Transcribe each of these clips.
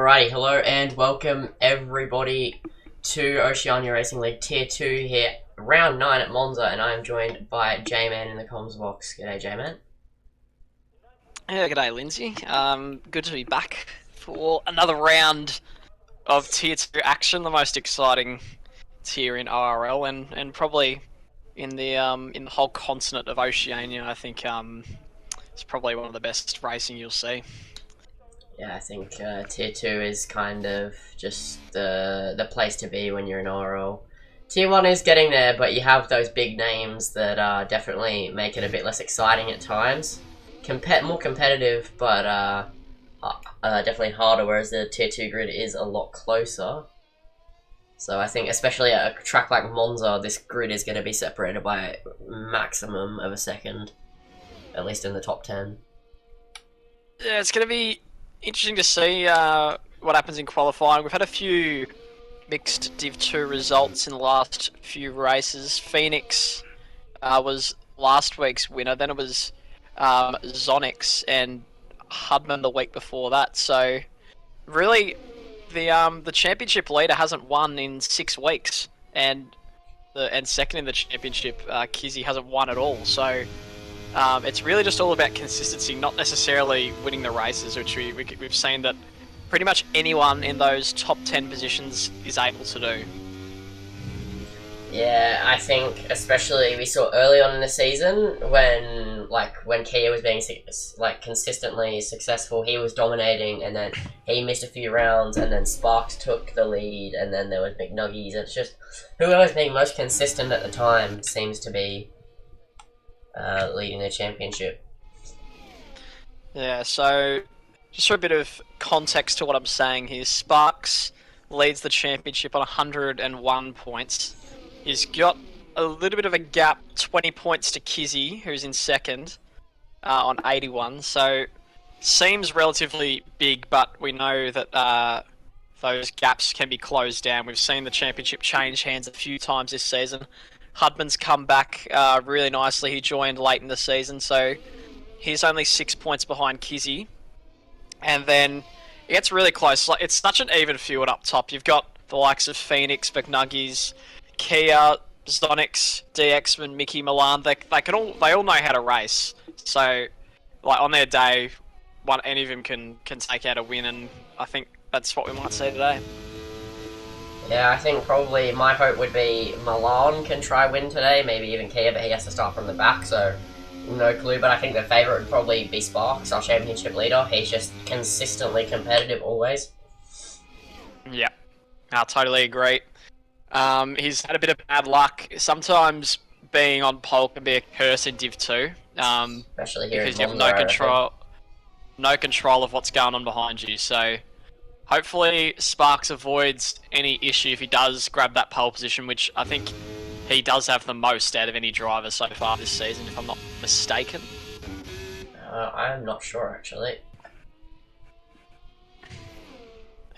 Alrighty, hello and welcome everybody to Oceania Racing League Tier 2 here, round 9 at Monza, and I am joined by J-Man in the comms box. G'day, J-Man. Yeah, g'day, Lindsay. Good to be back for another round of Tier 2 action, the most exciting tier in ORL, and probably in the whole continent of Oceania. I think it's probably one of the best racing you'll see. Yeah, I think Tier 2 is kind of just the place to be when you're in ORL. Tier 1 is getting there, but you have those big names that definitely make it a bit less exciting at times. More competitive, but definitely harder, whereas the Tier 2 grid is a lot closer. So I think, especially at a track like Monza, this grid is going to be separated by a maximum of a second, at least in the top 10. Yeah, it's going to be interesting to see what happens in qualifying. We've had a few mixed Div 2 results in the last few races. Phoenix was last week's winner, then it was Zonix and Hudman the week before that. So really, the championship leader hasn't won in 6 weeks, and second in the championship, Kizzy hasn't won at all. So it's really just all about consistency, not necessarily winning the races, which we've seen that pretty much anyone in those top 10 positions is able to do. Yeah, I think especially we saw early on in the season when Kia was being consistently successful, he was dominating, and then he missed a few rounds, and then Sparks took the lead, and then there was McNuggies. It's just whoever's being most consistent at the time seems to be leading the championship. Yeah, so just for a bit of context to what I'm saying here, Sparks leads the championship on 101 points. He's got a little bit of a gap, 20 points to Kizzy, who's in second, on 81. So seems relatively big, but we know that those gaps can be closed down. We've seen the championship change hands a few times this season. Hudman's come back really nicely. He joined late in the season, so he's only 6 points behind Kizzy. And then it gets really close. It's such an even field up top. You've got the likes of Phoenix, McNuggies, Kia, Zonix, DXman, Mickey, Milan. They all know how to race. So, on their day, any of them can take out a win, and I think that's what we might see today. Yeah, I think probably my hope would be Milan can try win today, maybe even Kia, but he has to start from the back, so no clue. But I think the favourite would probably be Sparks, our championship leader. He's just consistently competitive always. Yeah, I totally agree. He's had a bit of bad luck. Sometimes being on pole can be a curse in Div 2. Especially here because you have no control of what's going on behind you. So hopefully Sparks avoids any issue if he does grab that pole position, which I think he does have the most out of any driver so far this season, if I'm not mistaken. I'm not sure, actually.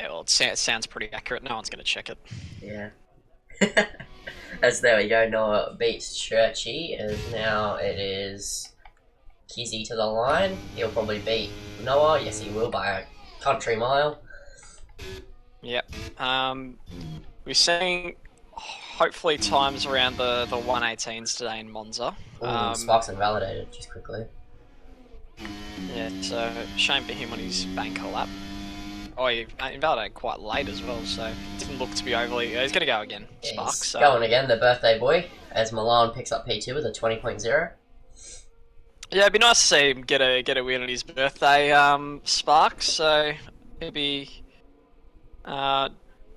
Yeah, well, it sounds pretty accurate. No one's going to check it. Yeah. As there we go, Noah beats Churchy, and now it is Kizzy to the line. He'll probably beat Noah. Yes, he will, by a country mile. Yep. We're seeing hopefully times around the 118s today in Monza. Sparks invalidated, just quickly. Yeah, so shame for him on his bank lap. Oh, he invalidated quite late as well, so it didn't look to be overly... He's going to go again, Yeah, Sparks. he's so. going again, the birthday boy, as Milan picks up P2 with a 20.0. Yeah, it'd be nice to see him get a win on his birthday, Sparks. So he'll be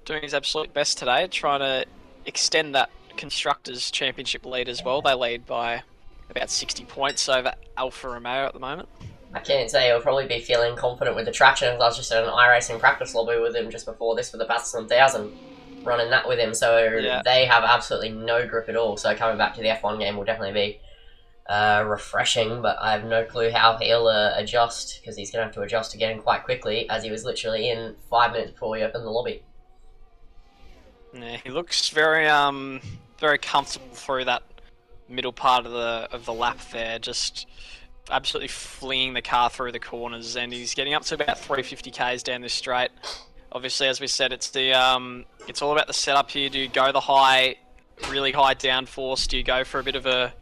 doing his absolute best today, trying to extend that Constructors' Championship lead as well. They lead by about 60 points over Alfa Romeo at the moment. I can't say he'll probably be feeling confident with the traction. I was just at an iRacing practice lobby with him just before this for the Bathurst 1000, running that with him, so yeah. They have absolutely no grip at all, so coming back to the F1 game will definitely be refreshing, but I have no clue how he'll adjust, because he's going to have to adjust again quite quickly, as he was literally in 5 minutes before we opened the lobby. Yeah, he looks very very comfortable through that middle part of the lap there, just absolutely flinging the car through the corners, and he's getting up to about 350 k's down this straight Obviously, as we said, it's all about the setup here. Do you go the really high downforce? Do you go for a bit of a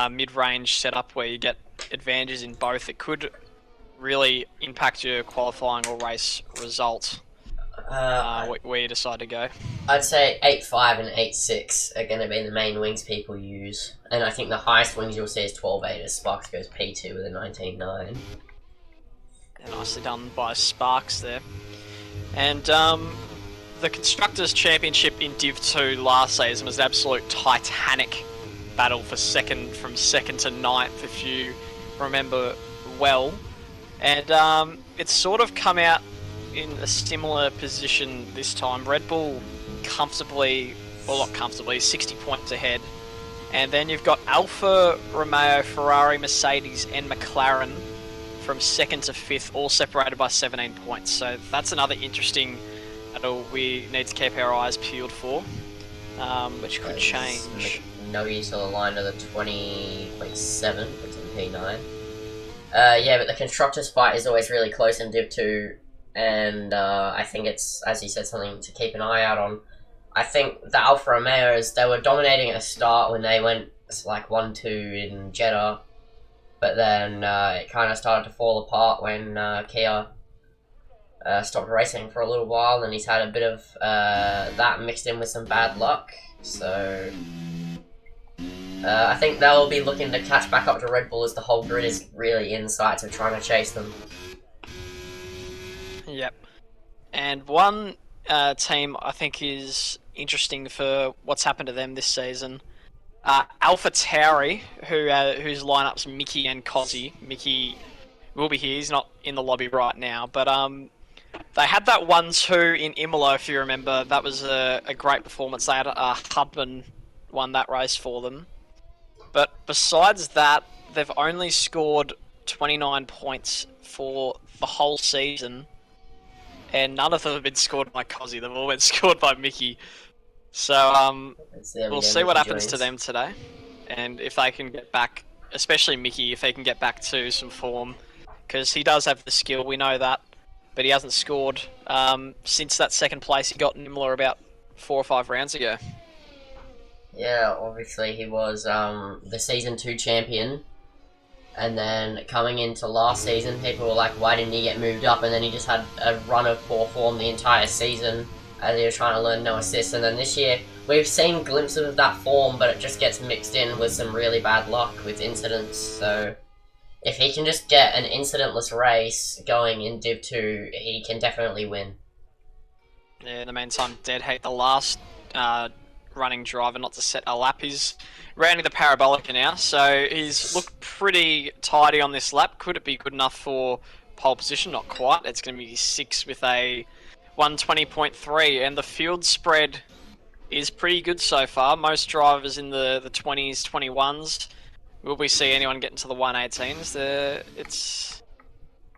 mid-range setup where you get advantages in both? It could really impact your qualifying or race result. Where you decide to go. I'd say 8.5 and 8.6 are going to be the main wings people use, and I think the highest wings you'll see is 12.8 as Sparks goes P2 with a 19.9. Nicely done by Sparks there. And the Constructors' Championship in Div 2 last season was an absolute titanic battle from second to ninth, if you remember well. And it's sort of come out in a similar position this time. Red Bull comfortably, well not comfortably, 60 points ahead. And then you've got Alfa Romeo, Ferrari, Mercedes and McLaren from second to fifth, all separated by 17 points. So that's another interesting battle we need to keep our eyes peeled for, which could change. No use to the line of the 20.7, it's in P9. Yeah, but the Constructors fight is always really close in Div 2, and I think it's, as you said, something to keep an eye out on. I think the Alfa Romeos, they were dominating at the start when they went like 1-2 in Jeddah, but then it kind of started to fall apart when Kia stopped racing for a little while, and he's had a bit of that mixed in with some bad luck. So I think they'll be looking to catch back up to Red Bull as the whole grid is really in sights of trying to chase them. Yep. And one team I think is interesting for what's happened to them this season. Alpha Tauri, whose lineup's Mickey and Cozzy. Mickey will be here, he's not in the lobby right now, but they had that 1-2 in Imola, if you remember. That was a great performance. They had Hubman won that race for them. But besides that, they've only scored 29 points for the whole season, and none of them have been scored by Cozzy. They've all been scored by Mickey. So we'll see what happens to them today, and if they can get back, especially Mickey, if he can get back to some form, because he does have the skill, we know that, but he hasn't scored since that second place he got in Imola about 4 or 5 rounds ago. Yeah, obviously he was the Season 2 champion, and then coming into last season, people were like, why didn't he get moved up? And then he just had a run of poor form the entire season as he was trying to learn no assists. And then this year, we've seen glimpses of that form, but it just gets mixed in with some really bad luck with incidents. So if he can just get an incidentless race going in Div 2, he can definitely win. Yeah, in the meantime, Deadheat, the last running driver not to set a lap, he's rounding the Parabolica now, so he's looked pretty tidy on this lap. Could it be good enough for pole position? Not quite. It's going to be 6 with a 120.3, and the field spread is pretty good so far. Most drivers in the 20s, 21s. Will we see anyone get into the 118s? It's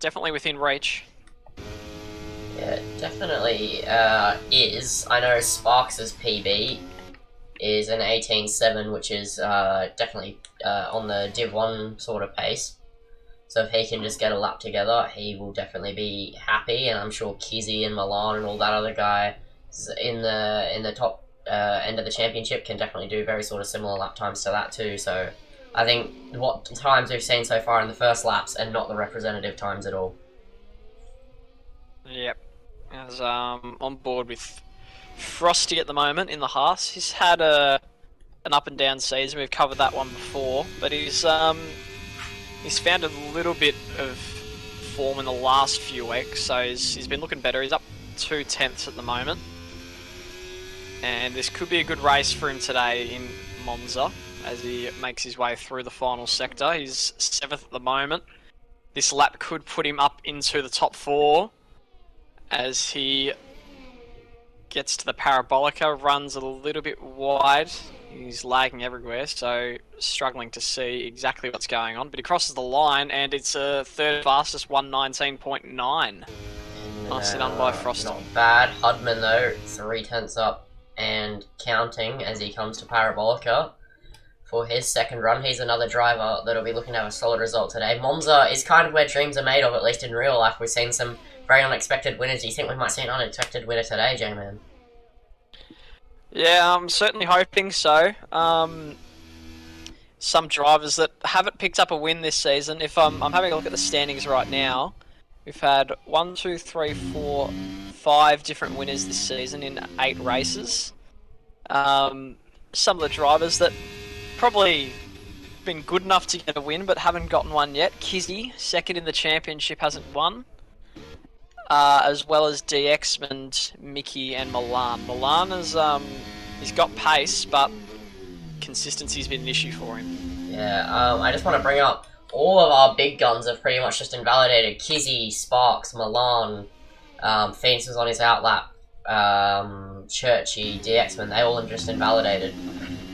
definitely within reach. Yeah, it definitely is. I know Sparks' PB is an 18.7, which is definitely on the Div 1 sort of pace. So if he can just get a lap together, he will definitely be happy, and I'm sure Kizzy and Milan and all that other guy in the top end of the championship can definitely do very sort of similar lap times to that too. So I think what times we've seen so far in the first laps and not the representative times at all. Yep. As on board with Frosty at the moment in the Haas. He's had an up and down season. We've covered that one before, but he's found a little bit of form in the last few weeks, so he's been looking better. He's up 2/10 at the moment, and this could be a good race for him today in Monza as he makes his way through the final sector. He's 7th at the moment. This lap could put him up into the top 4 as he gets to the Parabolica, runs a little bit wide. He's lagging everywhere, so struggling to see exactly what's going on. But he crosses the line, and it's a third fastest 119.9. Nicely done by Frosty. Not bad. Hudman, though, 3/10 up and counting as he comes to Parabolica for his second run. He's another driver that'll be looking to have a solid result today. Monza is kind of where dreams are made of, at least in real life. We've seen some very unexpected winners. Do you think we might see an unexpected winner today, J-Man? Yeah, I'm certainly hoping so. Some drivers that haven't picked up a win this season. If I'm having a look at the standings right now, we've had 1, 2, 3, 4, 5 different winners this season in 8 races. Some of the drivers that probably been good enough to get a win but haven't gotten one yet. Kizzy, second in the championship, hasn't won. As well as DXmond, Mickey, and Milan. Milan has he's got pace, but consistency's been an issue for him. Yeah, I just want to bring up all of our big guns have pretty much just invalidated. Kizzy, Sparks, Milan, Phoenix was on his outlap, Churchy, DXman, they all just invalidated.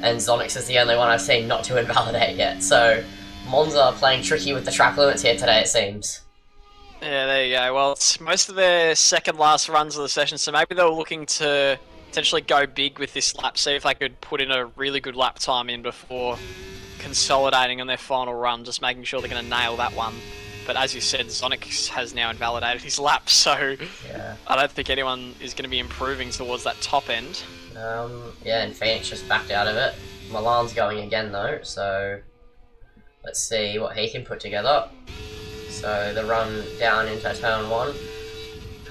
And Zonix is the only one I've seen not to invalidate yet. So Monza are playing tricky with the track limits here today, it seems. Yeah, there you go. Well, it's most of their second last runs of the session, so maybe they were looking to potentially go big with this lap, see if they could put in a really good lap time in before consolidating on their final run, just making sure they're going to nail that one. But as you said, Zonix has now invalidated his lap, so yeah. I don't think anyone is going to be improving towards that top end. Yeah, and Phoenix just backed out of it. Milan's going again though, so let's see what he can put together. So the run down into turn 1,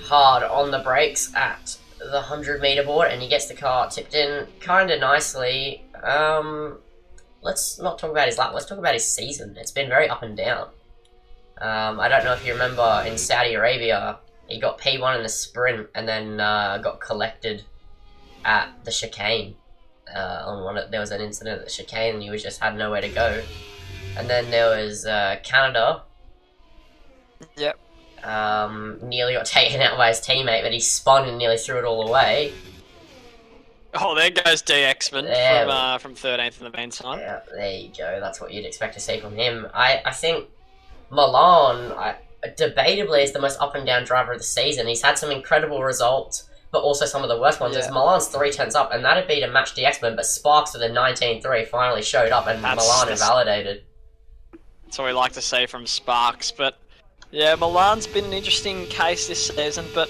hard on the brakes at the 100 meter board, and he gets the car tipped in kind of nicely. Let's not talk about his lap, let's talk about his season. It's been very up and down. I don't know if you remember in Saudi Arabia, he got P1 in the sprint and then got collected at the chicane. There was an incident at the chicane and he just had nowhere to go. And then there was Canada. Yep. Nearly got taken out by his teammate, but he spun and nearly threw it all away. Oh, there goes DXman from 13th in the meantime. Yeah, there you go. That's what you'd expect to see from him. I think Milan, debatably, is the most up and down driver of the season. He's had some incredible results, but also some of the worst ones. Yeah. Milan's 3 tenths up, and that'd be to match DXman, but Sparks with a 19.3 finally showed up, and Milan invalidated. That's what we like to see from Sparks, but yeah, Milan's been an interesting case this season, but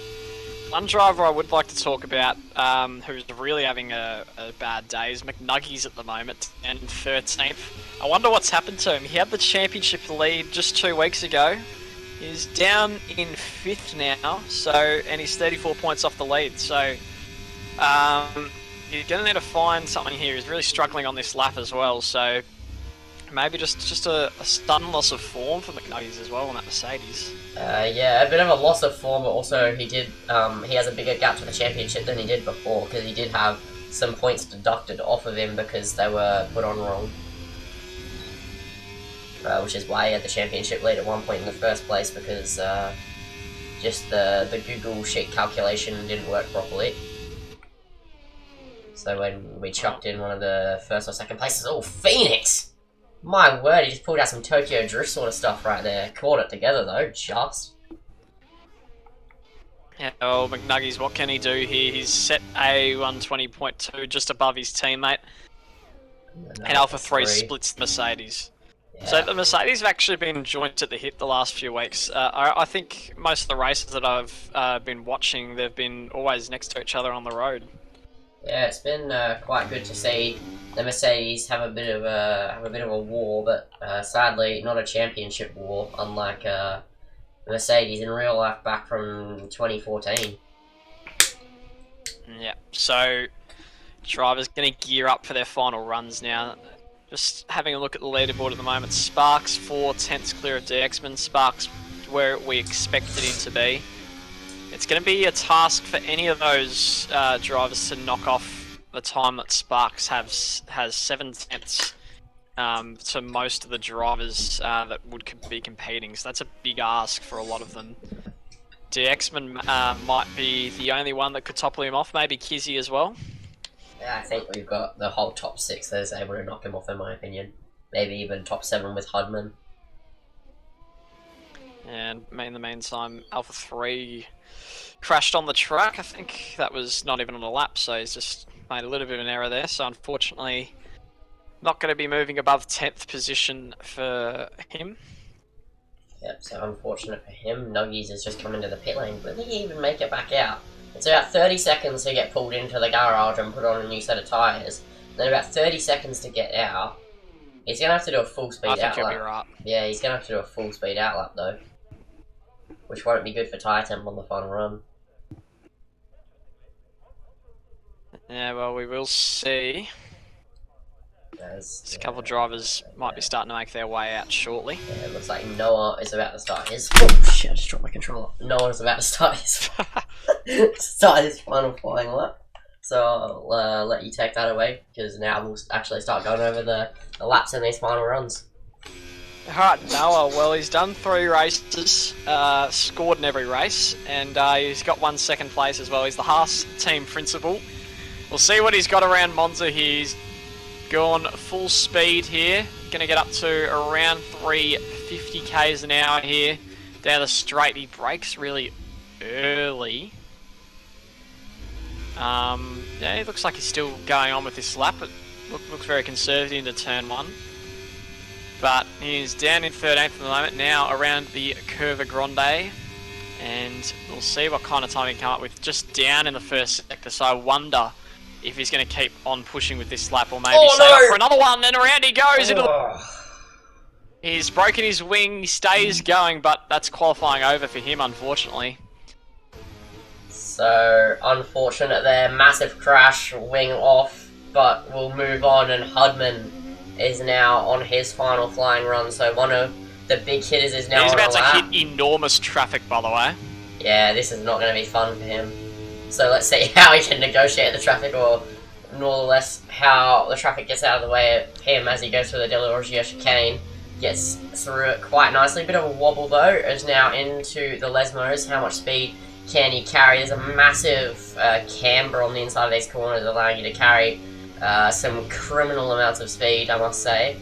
one driver I would like to talk about who's really having a bad day is McNuggies at the moment, and 13th. I wonder what's happened to him. He had the championship lead just 2 weeks ago. He's down in 5th now, and he's 34 points off the lead. So you're going to need to find something here. He's really struggling on this lap as well. So maybe just a sudden loss of form for McNuggies as well on that Mercedes. Yeah, a bit of a loss of form, but also he has a bigger gap to the championship than he did before, because he did have some points deducted off of him because they were put on wrong. Which is why he had the championship lead at one point in the first place, because just the Google Sheet calculation didn't work properly. So when we chucked in one of the first or second places, oh, Phoenix! My word, he just pulled out some Tokyo Drift sort of stuff right there. Caught it together though, just. Yeah, well, McNuggies, what can he do here? He's set a 120.2 just above his teammate. And Alpha 3 splits the Mercedes. Yeah. So the Mercedes have actually been joint at the hip the last few weeks. I think most of the races that I've been watching, they've been always next to each other on the road. Yeah, it's been quite good to see the Mercedes have a bit of a war, but sadly not a championship war, unlike the Mercedes in real life back from 2014. Yeah, so drivers going to gear up for their final runs now. Just having a look at the leaderboard at the moment, Sparks 4 tenths clear of DXman. Sparks where we expected him to be. It's going to be a task for any of those drivers to knock off the time that Sparks has 7 tenths to most of the drivers that would be competing. So that's a big ask for a lot of them. DXman might be the only one that could topple him off, maybe Kizzy as well. Yeah, I think we've got the whole top 6 that is able to knock him off, in my opinion. Maybe even top 7 with Hudman. And in the meantime, Alpha 3 crashed on the track. I think that was not even on a lap, so he's just made a little bit of an error there. So unfortunately, not going to be moving above 10th position for him. Yep, so unfortunate for him. Nuggies has just come into the pit lane, but he even make it back out. It's about 30 seconds to get pulled into the garage and put on a new set of tyres. Then about 30 seconds to get out. He's going to have to do a full speed outlap. I think you'll be right. Yeah, he's going to have to do a full speed outlap though. Which won't be good for tyre temp on the final run. Yeah, well, we will see. There's a couple of drivers might be starting to make their way out shortly. Yeah, it looks like Noah is about to start his... Oh shit, I just dropped my controller. Noah's about to start his final flying lap. So I'll let you take that away, because now we'll actually start going over the laps in these final runs. Alright, Noah, well, he's done 3 races, scored in every race, and he's got 1 second place as well. He's the Haas team principal. We'll see what he's got around Monza. He's gone full speed here, going to get up to around 350 k's an hour here down the straight. He brakes really early. Yeah, it looks like he's still going on with this lap. It looks very conservative into turn 1. But he's down in 13th at the moment, now around the Curva Grande. And we'll see what kind of time he can come up with, just down in the first sector. So I wonder if he's going to keep on pushing with this lap, or maybe save up for another one, and around he goes into the... He's broken his wing, he stays going, but that's qualifying over for him, unfortunately. So, unfortunate there, massive crash, wing off, but we'll move on, and Hudman is now on his final flying run, so one of the big hitters is now on a lap. He's about to hit enormous traffic, by the way. Yeah, this is not going to be fun for him. So let's see how he can negotiate the traffic, or more or less how the traffic gets out of the way of him as he goes through the Delorgia chicane. Gets through it quite nicely. Bit of a wobble though, is now into the Lesmos. How much speed can he carry? There's a massive camber on the inside of these corners, allowing you to carry some criminal amounts of speed, I must say.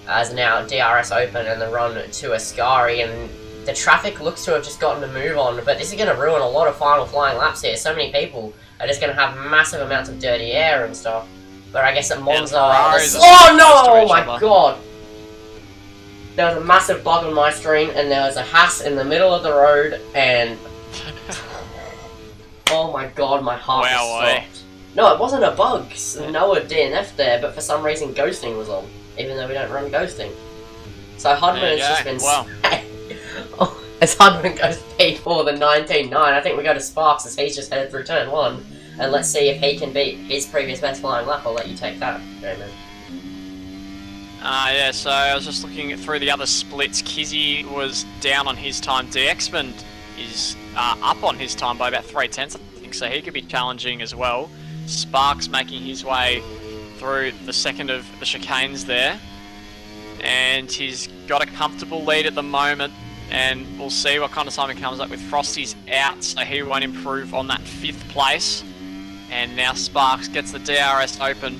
As now DRS open and the run to Ascari, and the traffic looks to have just gotten to move on, but this is going to ruin a lot of final flying laps here. So many people are just going to have massive amounts of dirty air and stuff. But I guess at Monza... Oh no! Oh my god! There was a massive bug on my screen, and there was a Haas in the middle of the road, and... oh my god, my heart stopped. No, it wasn't a bug. Noah DNF there, but for some reason ghosting was on, even though we don't run ghosting. So Hudman has just been... Oh, as Hudman goes P4 the 19.9, I think we go to Sparks as he's just headed through turn 1. And let's see if he can beat his previous best flying lap. I'll let you take that, Damon. Yeah, so I was just looking through the other splits. Kizzy was down on his time. DXman is up on his time by about 3/10, I think, so he could be challenging as well. Sparks making his way through the second of the chicanes there. And he's got a comfortable lead at the moment. And we'll see what kind of time he comes up with. Frosty's out, so he won't improve on that 5th place. And now Sparks gets the DRS open.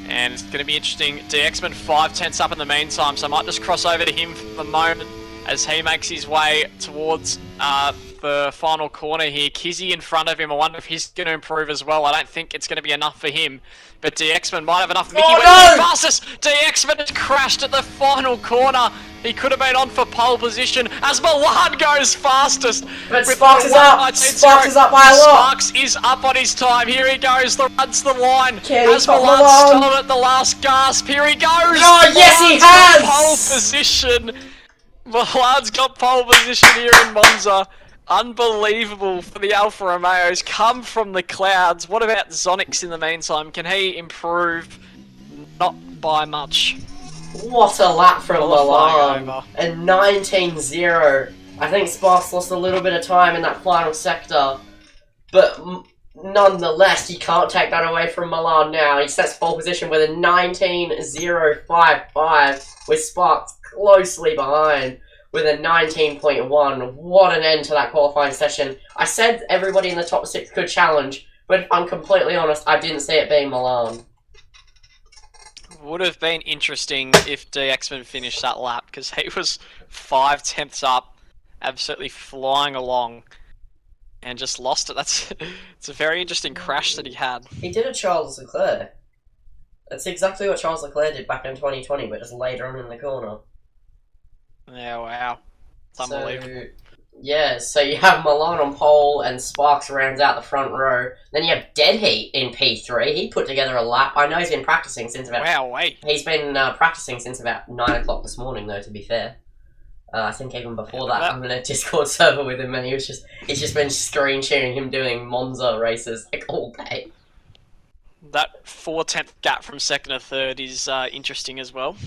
And it's going to be interesting. DXman 5/10 up in the meantime, so I might just cross over to him for the moment as he makes his way towards the final corner here. Kizzy in front of him. I wonder if he's going to improve as well. I don't think it's going to be enough for him. But DXman might have enough. Mickey went the fastest. DXman has crashed at the final corner. He could have been on for pole position as Milan goes fastest. But Sparks is up. Sparks is up by a lot. Sparks is up on his time. Here he goes. Runs the line. As Milan stopped at the last gasp. Here he goes. Oh, yes, he has. Pole position. Milan's got pole position here in Monza. Unbelievable for the Alfa Romeos. Come from the clouds. What about Zonix in the meantime? Can he improve? Not by much. What a lap from Milan. A 19-0. I think Sparks lost a little bit of time in that final sector. But nonetheless, you can't take that away from Milan now. He sets pole position with a 19.055 with Sparks closely behind with a 19.1. What an end to that qualifying session. I said everybody in the top 6 could challenge, but if I'm completely honest, I didn't see it being Milan. Would have been interesting if DXman finished that lap, because he was 5/10 up, absolutely flying along, and just lost it. It's a very interesting crash that he had. He did a Charles Leclerc. That's exactly what Charles Leclerc did back in 2020, but just later on in the corner. Yeah, wow. It's unbelievable. Yeah, so you have Milan on pole and Sparks rounds out the front row. Then you have Dead Heat in P3. He put together a lap. I know he's been practicing since about... Wow, wait. He's been practicing since about 9 o'clock this morning, though, to be fair. I think even before that, I'm in a Discord server with him, and he's just been screen sharing him doing Monza races like all day. That 4/10 gap from second to third is interesting as well.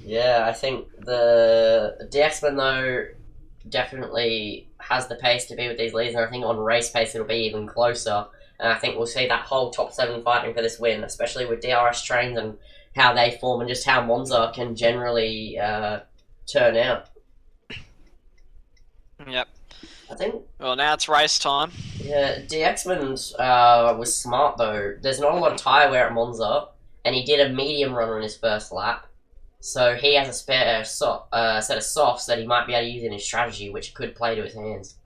Yeah, I think the DXman though definitely has the pace to be with these leads, and I think on race pace it'll be even closer. And I think we'll see that whole top 7 fighting for this win, especially with DRS trains and how they form and just how Monza can generally turn out. Yep. I think. Well, now it's race time. Yeah, DXman was smart though. There's not a lot of tyre wear at Monza, and he did a medium run on his first lap. So he has a spare set of softs that he might be able to use in his strategy, which could play to his hands.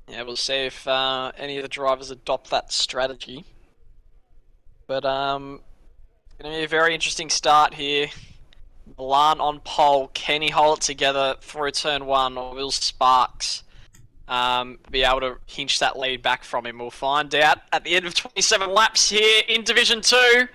Yeah, we'll see if any of the drivers adopt that strategy. But going to be a very interesting start here. Milan on pole. Can he hold it together through turn 1, or will Sparks be able to hinge that lead back from him? We'll find out at the end of 27 laps here in Division 2.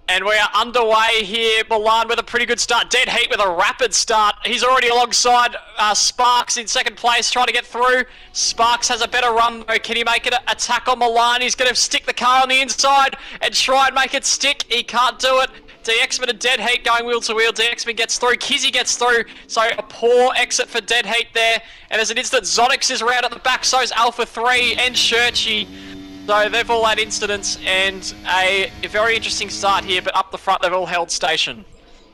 And we are underway here. Milan with a pretty good start. Dead Heat with a rapid start. He's already alongside Sparks in second place, trying to get through. Sparks has a better run though. Can he make it an attack on Milan? He's going to stick the car on the inside and try and make it stick. He can't do it. DXman and Dead Heat going wheel to wheel. DXman gets through. Kizzy gets through. So a poor exit for Dead Heat there. And as an instant, Zonix is around at the back. So is Alpha 3 and Churchy. So they've all had incidents, and a very interesting start here, but up the front they've all held station.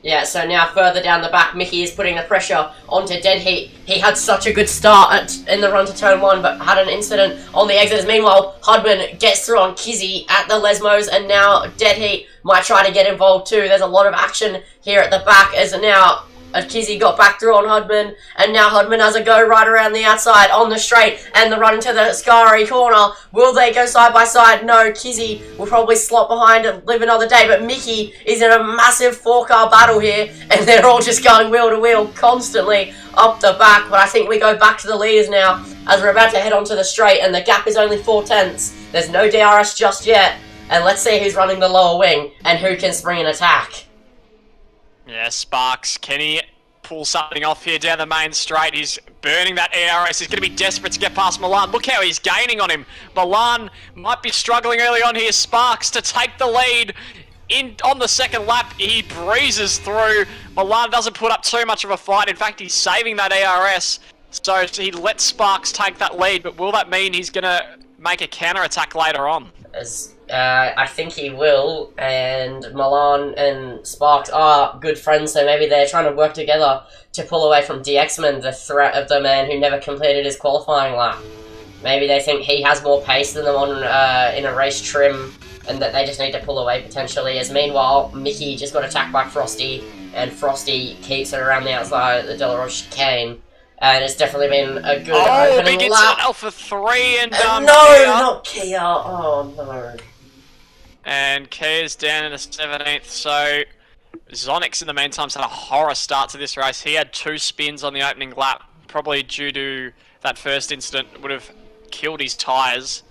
Yeah, so now further down the back, Mickey is putting the pressure onto Dead Heat. He had such a good start in the run to turn 1, but had an incident on the exits. Meanwhile, Hudman gets through on Kizzy at the Lesmos, and now Dead Heat might try to get involved too. There's a lot of action here at the back, as now Kizzy got back through on Hudman, and now Hudman has a go right around the outside on the straight, and the run into the Scary corner. Will they go side by side? No, Kizzy will probably slot behind and live another day, but Mickey is in a massive 4-car battle here, and they're all just going wheel to wheel constantly up the back. But I think we go back to the leaders now, as we're about to head onto the straight, and the gap is only 4/10. There's no DRS just yet, and let's see who's running the lower wing, and who can spring an attack. Yeah, Sparks, can he pull something off here down the main straight? He's burning that ERS. He's going to be desperate to get past Milan. Look how he's gaining on him. Milan might be struggling early on here. Sparks to take the lead on the second lap. He breezes through. Milan doesn't put up too much of a fight. In fact, he's saving that ERS. So he lets Sparks take that lead. But will that mean he's going to make a counter-attack later on? I think he will, and Milan and Sparks are good friends, so maybe they're trying to work together to pull away from DXman, the threat of the man who never completed his qualifying lap. Maybe they think he has more pace than them in a race trim, and that they just need to pull away potentially, as meanwhile, Mickey just got attacked by Frosty, and Frosty keeps it around the outside of the De La Roche chicane. And it's definitely been a good opening big lap. Alpha 3 and no, Kia. not Kia. Oh no. And Kia's down in the 17th. So Zonix in the meantime's had a horror start to this race. He had 2 spins on the opening lap, probably due to that first incident. Would have killed his tyres,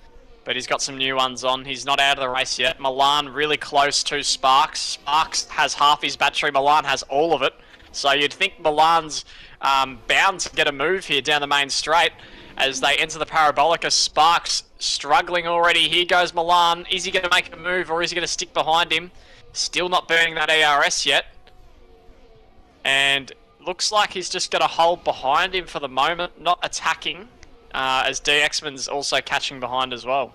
but he's got some new ones on. He's not out of the race yet. Milan really close to Sparks. Sparks has half his battery. Milan has all of it. So you'd think Milan's bound to get a move here down the main straight as they enter the Parabolica. Sparks struggling already. Here goes Milan. Is he going to make a move, or is he going to stick behind him? Still not burning that ARS yet. And looks like he's just going to hold behind him for the moment, not attacking, as DXman's also catching behind as well.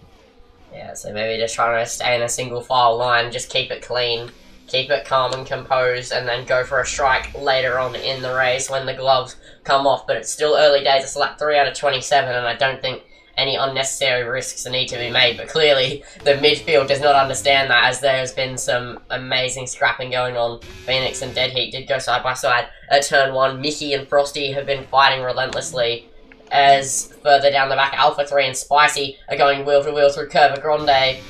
Yeah, so maybe just trying to stay in a single file line, just keep it clean, keep it calm and composed, and then go for a strike later on in the race when the gloves come off. But it's still early days. It's lap 3 out of 27, and I don't think any unnecessary risks need to be made. But clearly, the midfield does not understand that, as there has been some amazing scrapping going on. Phoenix and Dead Heat did go side by side at turn 1. Mickey and Frosty have been fighting relentlessly, as further down the back, Alpha 3 and Spicy are going wheel to wheel through Curva Grande.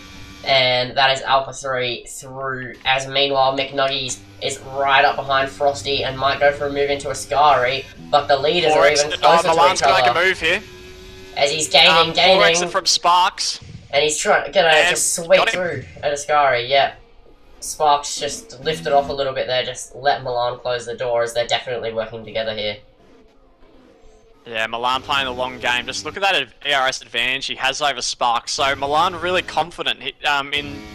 And that is Alpha 3 through, as meanwhile McNuggies is right up behind Frosty and might go for a move into Ascari, but the leaders are even closer to Milan's each other. gonna make a move here. As he's gaining. Exit from Sparks. And he's gonna just sweep through at Ascari, yeah. Sparks just lifted off a little bit there, just let Milan close the door as they're definitely working together here. Yeah, Milan playing the long game. Just look at that ERS advantage he has over Sparks. So Milan really confident.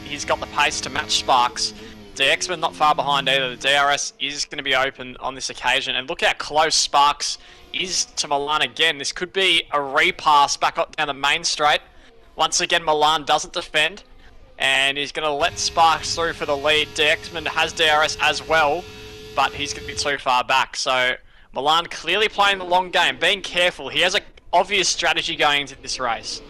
He's got the pace to match Sparks. DXman not far behind either. The DRS is going to be open on this occasion. And look how close Sparks is to Milan again. This could be a repass back up down the main straight. Once again, Milan doesn't defend. And he's going to let Sparks through for the lead. DXman has DRS as well, but he's going to be too far back. So Milan clearly playing the long game, being careful. He has an obvious strategy going into this race.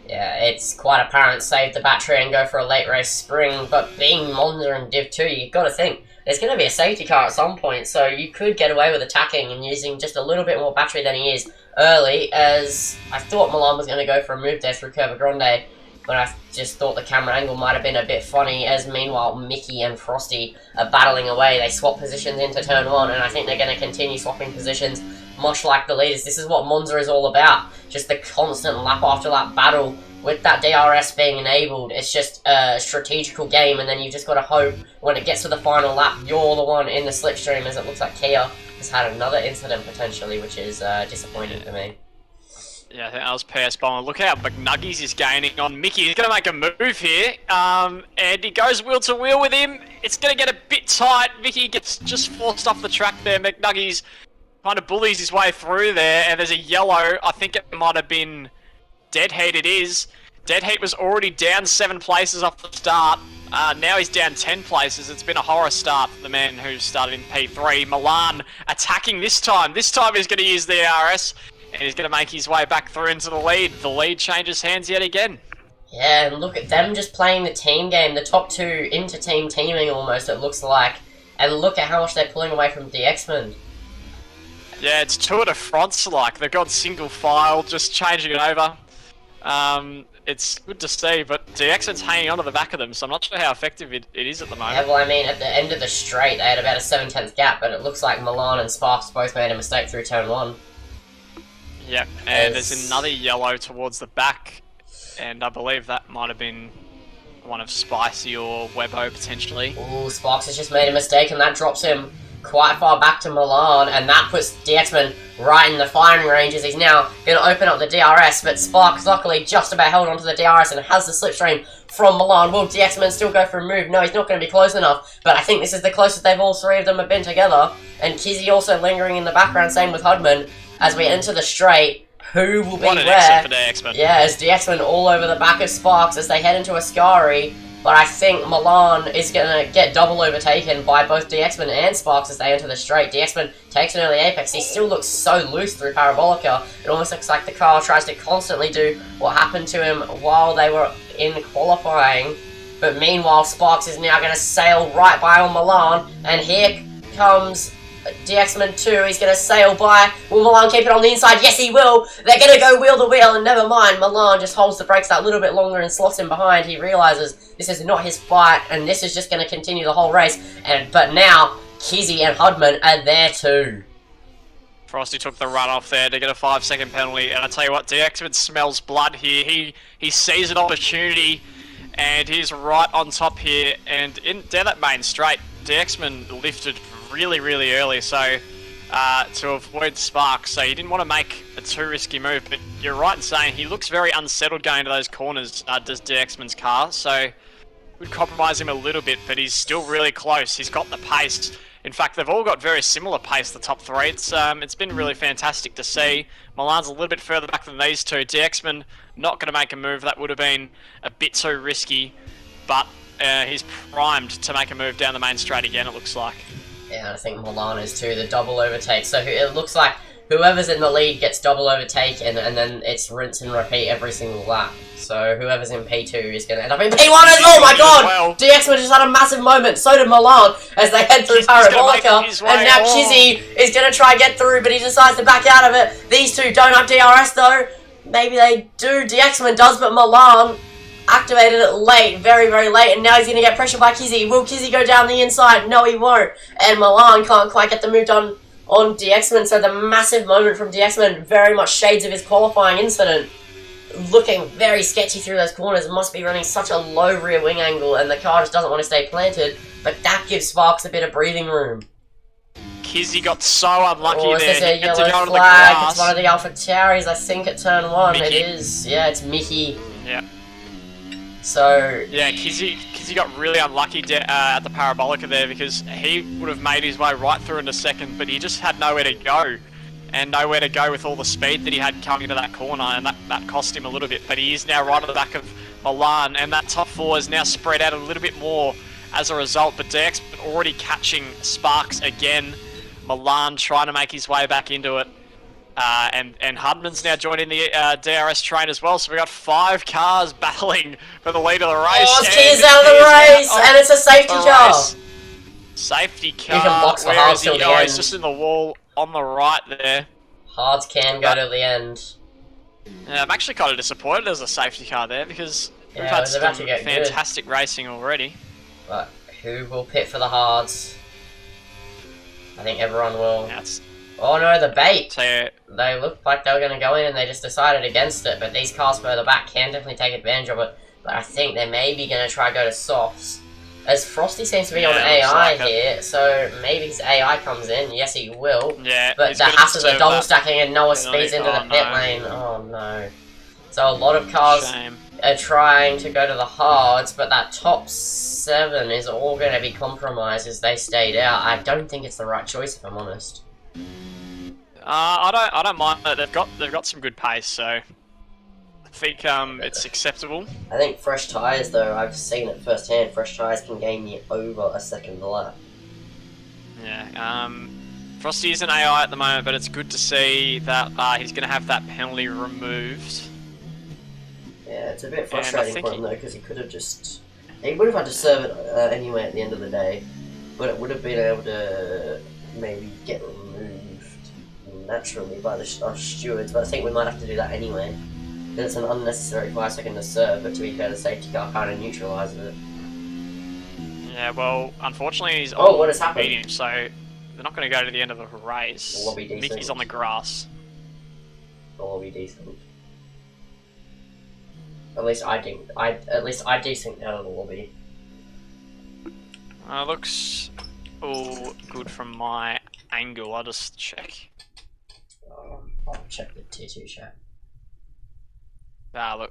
Yeah, it's quite apparent. Save the battery and go for a late race spring, but being Monza and Div 2, you've got to think there's going to be a safety car at some point, so you could get away with attacking and using just a little bit more battery than he is early, as I thought Milan was going to go for a move there through Curva Grande, but I just thought the camera angle might have been a bit funny, as meanwhile Mickey and Frosty are battling away. They swap positions into turn 1, and I think they're going to continue swapping positions, much like the leaders. This is what Monza is all about, just the constant lap after lap battle. With that DRS being enabled, it's just a strategical game, and then you've just got to hope when it gets to the final lap, you're the one in the slipstream, as it looks like Kia has had another incident potentially, which is disappointing for me. Yeah, I think that was PS Bomber. Look how McNuggies is gaining on Mickey. He's going to make a move here, and he goes wheel to wheel with him. It's going to get a bit tight. Mickey gets just forced off the track there. McNuggies kind of bullies his way through there, and there's a yellow. I think it might have been Dead Heat. It is. Dead Heat was already down 7 places off the start. Now he's down 10 places. It's been a horror start for the man who started in P3. Milan attacking this time. This time he's going to use the RS. And he's going to make his way back through into the lead. The lead changes hands yet again. Yeah, and look at them just playing the team game. The top 2 inter-team teaming almost, it looks like. And look at how much they're pulling away from DXman. Yeah, it's Tour de France like. They've got single file, just changing it over. It's good to see, but DXman's hanging on to the back of them, so I'm not sure how effective it is at the moment. Yeah, well, I mean, at the end of the straight, they had about a 7/10 gap, but it looks like Milan and Sparks both made a mistake through turn 1. Yep, and there's another yellow towards the back, and I believe that might have been one of Spicy or Webbo potentially. Ooh, Sparks has just made a mistake, and that drops him quite far back to Milan, and that puts DXman right in the firing range, as he's now going to open up the DRS, but Sparks luckily just about held onto the DRS and has the slipstream from Milan. Will DXman still go for a move? No, he's not going to be close enough, but I think this is the closest all 3 of them have been together, and Kizzy also lingering in the background, same with Hudman. As we enter the straight, who will be what an where? exit for DXman. Yeah, as DXman all over the back of Sparks as they head into Ascari. But I think Milan is going to get double overtaken by both DXman and Sparks as they enter the straight. DXman takes an early apex. He still looks so loose through Parabolica. It almost looks like the car tries to constantly do what happened to him while they were in qualifying. But meanwhile, Sparks is now going to sail right by on Milan. And here comes DXman 2, he's going to sail by. Will Milan keep it on the inside? Yes, he will. They're going to go wheel to wheel, and never mind. Milan just holds the brakes that little bit longer and slots him behind. He realizes this is not his fight, and this is just going to continue the whole race. But now, Kizzy and Hudman are there too. Frosty took the run off there to get a 5-second penalty, and I tell you what, DXman smells blood here. He sees an opportunity, and he's right on top here, and down that main straight, DXman lifted really early, so to avoid Sparks, so he didn't want to make a too risky move, but you're right in saying he looks very unsettled going to those corners, does DXman's car, so would compromise him a little bit, but he's still really close. He's got the pace. In fact, they've all got very similar pace, the top 3. It's been really fantastic to see. Milan's a little bit further back than these two. DXman not going to make a move. That would have been a bit too risky, but he's primed to make a move down the main straight again, it looks like. Yeah, I think Milan is too, the double overtake. So it looks like whoever's in the lead gets double overtaken, and then it's rinse and repeat every single lap. So whoever's in P2 is going to end up in P1 as oh my god! Well. DXman just had a massive moment, so did Milan, as they head through Parabolica, and now Kizzy is going to try and get through, but he decides to back out of it. These two don't have DRS though. Maybe they do, DXman does, but Milan activated it late, very, very late, and now he's going to get pressured by Kizzy. Will Kizzy go down the inside? No, he won't. And Milan can't quite get the move done on DXman, so the massive moment from DXman, very much shades of his qualifying incident. Looking very sketchy through those corners, must be running such a low rear wing angle, and the car just doesn't want to stay planted, but that gives Sparks a bit of breathing room. Kizzy got so unlucky there. Is this a yellow flag? It's one of the Alpha Tauris, I think, at turn 1. Mickey. It is. Yeah, it's Mickey. Yeah. So... Yeah, Kizzy got really unlucky at the Parabolica there, because he would have made his way right through into second, but he just had nowhere to go. And nowhere to go with all the speed that he had coming into that corner, and that cost him a little bit. But he is now right at the back of Milan, and that top 4 is now spread out a little bit more as a result. But DX already catching Sparks again. Milan trying to make his way back into it. And Hardman's now joining the DRS train as well. So we got 5 cars battling for the lead of the race. Oh, Kizzy's out of the race, and it's a safety car. Safety car. You can box for Hards till the end. He's just in the wall on the right there. Hards can go to the end. Yeah, I'm actually kind of disappointed there's a safety car there, because we've had some fantastic racing already. But who will pit for the Hards? I think everyone will. Yeah, oh no, the bait! So, they looked like they were going to go in and they just decided against it, but these cars further back can definitely take advantage of it. But I think they're maybe going to try to go to softs. As Frosty seems to be on AI here, so maybe his AI comes in. Yes, he will. Yeah, but the Hasses are double stacking and Noah speeds into the pit lane. Oh no. So a lot of cars are trying to go to the Hards, but that top 7 is all going to be compromised as they stayed out. I don't think it's the right choice, if I'm honest. I don't mind that they've got some good pace, so I think it's acceptable. I think fresh tyres, though, I've seen it firsthand. Fresh tyres can gain you over a second a lap. Yeah. Frosty is an AI at the moment, but it's good to see that he's going to have that penalty removed. Yeah, it's a bit frustrating for him though, because he could have just... He would have had to serve it anyway at the end of the day, but it would have been able to maybe get removed naturally by the stewards, but I think we might have to do that anyway. Because it's an unnecessary 5 second to serve, but to be fair, the safety car kind of neutralises it. Yeah, well, unfortunately he's what has happened? Medium, so they're not going to go to the end of the race. Will be decent. Mickey's on the grass. Will be decent. At least I desync out of the lobby. Looks all good from my angle. I'll just check. I'll check the tier 2 chat.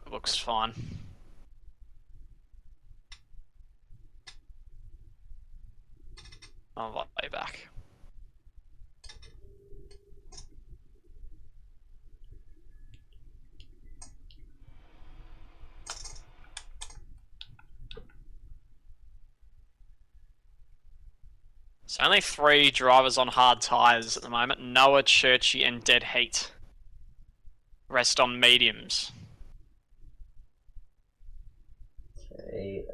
Looks fine. I'll lay back. So only 3 drivers on hard tyres at the moment. Noah, Churchy and Dead Heat. Rest on mediums. Okay,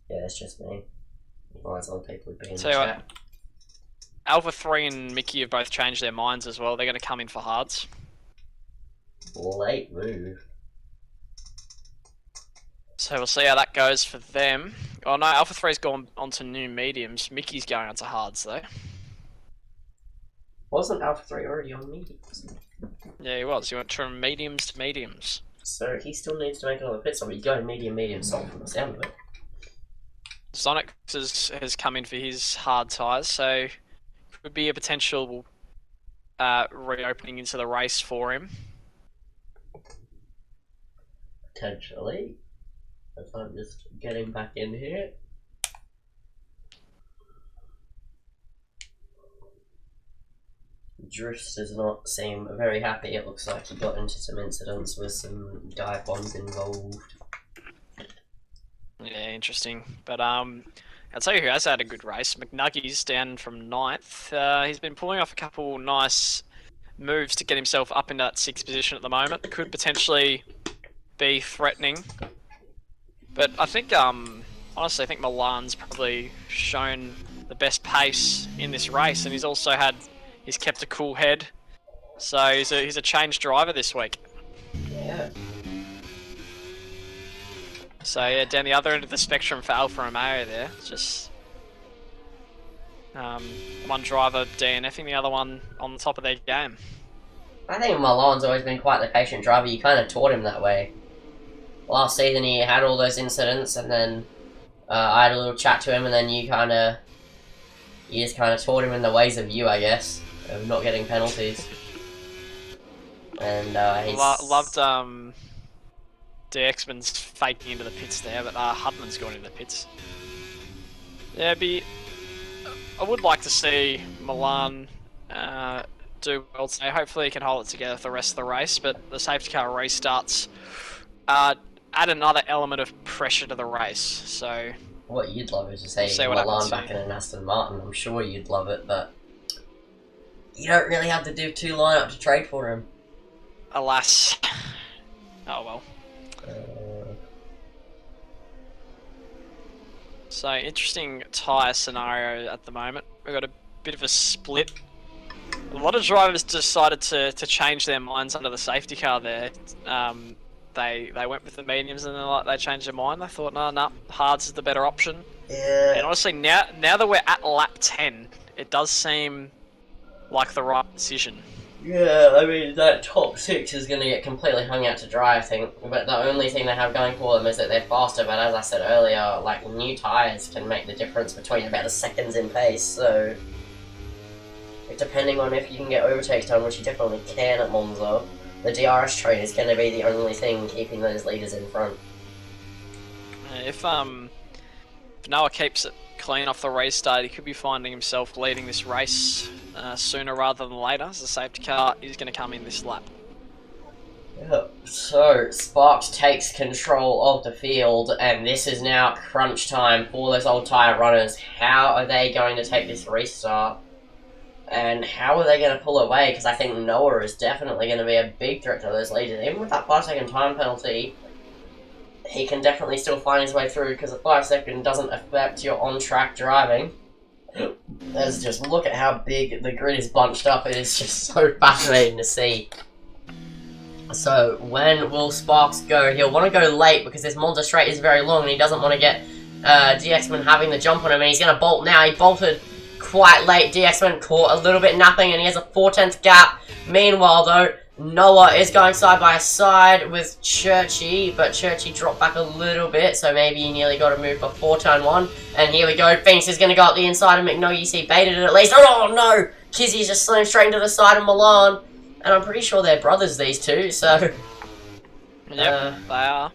yeah, it's just me. Otherwise other people would be in the chat. Alpha 3 and Mickey have both changed their minds as well. They're going to come in for hards. Late move. So we'll see how that goes for them. Oh no, Alpha 3's gone on to new mediums. Mickey's going on to hards though. Wasn't Alpha 3 already on mediums? Yeah, he was. He went from mediums to mediums. So he still needs to make another pit stop. He's going medium soft from the sound of it. Sonic has come in for his hard tyres, so could be a potential reopening into the race for him. Potentially. If I'm just getting back in here. Drift does not seem very happy. It looks like he got into some incidents with some dive bombs involved. Yeah, interesting. But I'll tell you who has had a good race. McNuggy's down from 9th. He's been pulling off a couple nice moves to get himself up into that 6th position at the moment. Could potentially be threatening. But I think, honestly, I think Milan's probably shown the best pace in this race, and he's kept a cool head. So he's a changed driver this week. Yeah, So yeah, down the other end of the spectrum for Alfa Romeo there. Just one driver DNFing, the other one on the top of their game. I think Milan's always been quite the patient driver. You kind of taught him that way. Last season he had all those incidents, and then I had a little chat to him, and then you just kind of taught him in the ways of you, I guess, of not getting penalties. And he's... loved DXman's faking into the pits there, but Hudman's gone into the pits. Yeah, I would like to see Milan do well today. Hopefully he can hold it together for the rest of the race, but the safety car restarts add another element of pressure to the race. So what you'd love is to see Milan back in an Aston Martin. I'm sure you'd love it, but you don't really have to do 2 lineup to trade for him. Alas. Oh well. So, interesting tyre scenario at the moment. We've got a bit of a split. A lot of drivers decided to change their minds under the safety car there. They went with the mediums and then they changed their mind. They thought, no, hards is the better option. Yeah. And honestly, now that we're at lap 10, it does seem like the right decision. Yeah, I mean, that top 6 is going to get completely hung out to dry, I think. But the only thing they have going for them is that they're faster. But as I said earlier, like, new tyres can make the difference between about a seconds in pace. So, depending on if you can get overtakes done, which you definitely can at Monza, the DRS train is going to be the only thing keeping those leaders in front. If Noah keeps it clean off the restart, he could be finding himself leading this race sooner rather than later, as the safety car is going to come in this lap. Yep. So, Sparks takes control of the field, and this is now crunch time for those old tyre runners. How are they going to take this restart? And how are they going to pull away? Because I think Noah is definitely going to be a big threat to those leaders. Even with that 5-second time penalty, he can definitely still find his way through, because a 5-second doesn't affect your on-track driving. Let's just look at how big the grid is bunched up. It is just so fascinating to see. So, when will Sparks go? He'll want to go late because this Monza straight is very long and he doesn't want to get DXman having the jump on him, and he's going to bolt now. He bolted quite late. DXman caught a little bit napping and he has a 4/10 gap. Meanwhile, though, Noah is going side by side with Churchy, but Churchy dropped back a little bit, so maybe he nearly got a move before turn 1. And here we go, Phoenix is going to go up the inside of McNo. You see, baited it at least. Oh no! Kizzy's just slammed straight into the side of Milan. And I'm pretty sure they're brothers, these two, so... Yep, they are.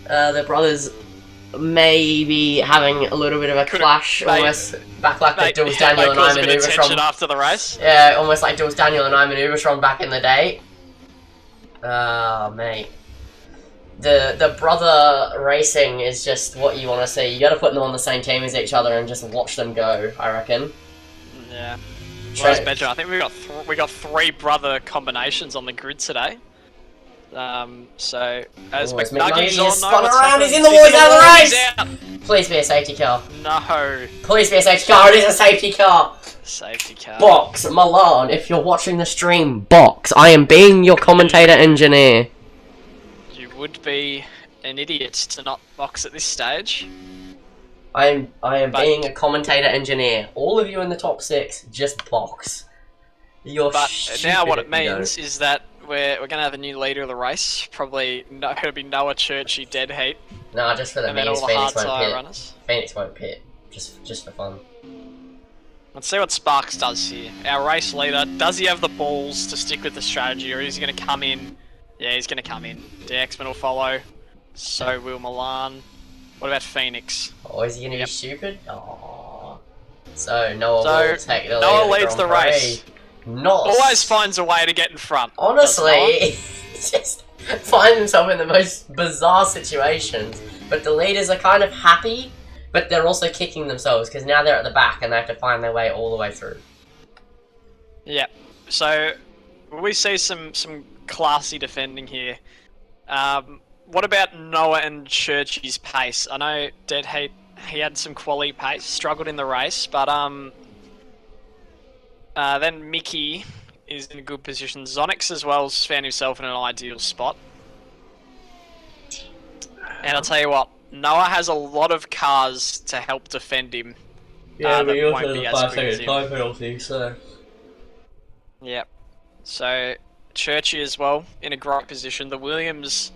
The brothers may be having a little bit of a clash, almost back like the Jules Daniel and I manoeuvre from... after the race. Yeah, almost like Jules Daniel and I manoeuvre from back in the day. Oh, mate. The brother racing is just what you want to see. You got to put them on the same team as each other and just watch them go, I reckon. Yeah. Well, Benjamin, I think we got 3 brother combinations on the grid today. So as McNugget's on, spun around, he's in the wall, he's out of the race! Please be a safety car. No. Please be a safety car, it is a safety car! Safety car. Box, Milan, if you're watching the stream, Box, I am being your commentator engineer. You would be an idiot to not box at this stage. I am being a commentator engineer. All of you in the top 6, just box. But now what it means is that we're going to have a new leader of the race. Probably it'll be Noah Churchy dead heat. Nah, just for the means, Phoenix won't pit. Runners. Phoenix won't pit, just for fun. Let's see what Sparks does here. Our race leader, does he have the balls to stick with the strategy, or is he going to come in? Yeah, he's going to come in. DXman will follow. So will Milan. What about Phoenix? Oh, is he going to be stupid? Oh. So Noah will take the lead. Noah leads the race. Not always finds a way to get in front. Honestly, he just finds himself in the most bizarre situations. But the leaders are kind of happy, but they're also kicking themselves because now they're at the back and they have to find their way all the way through. Yeah. So we see some classy defending here. What about Noah and Churchy's pace? I know Dead Heat, he had some quality pace, struggled in the race, but then Mickey is in a good position. Zonix as well has found himself in an ideal spot. And I'll tell you what, Noah has a lot of cars to help defend him. Yeah, but that you also won't have be the as 5 quick as second him. time penalty, so. Yep. So, Churchy as well, in a great position. The Williams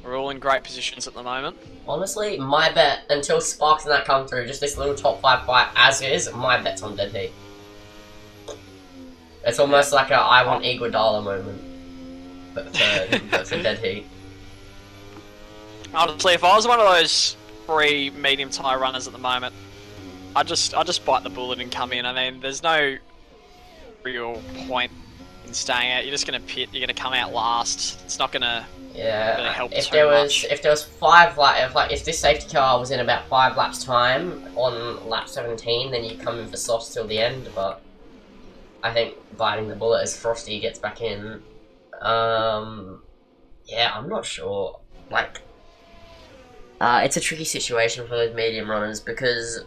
are all in great positions at the moment. Honestly, my bet, until Sparks and that come through, just this little top 5 fight as is, my bet's on Dead Heat. It's almost like a I want Iguodala moment. But for Dead Heat. Honestly, if I was one of those 3 medium tire runners at the moment, I'd just bite the bullet and come in. I mean, there's no real point in staying out. You're just gonna pit. You're gonna come out last. It's not gonna really help if too there much. was 5 if this safety car was in about 5 laps time on lap 17, then you come in for softs till the end. But I think biting the bullet as Frosty gets back in. Yeah, I'm not sure. Like, it's a tricky situation for those medium runners because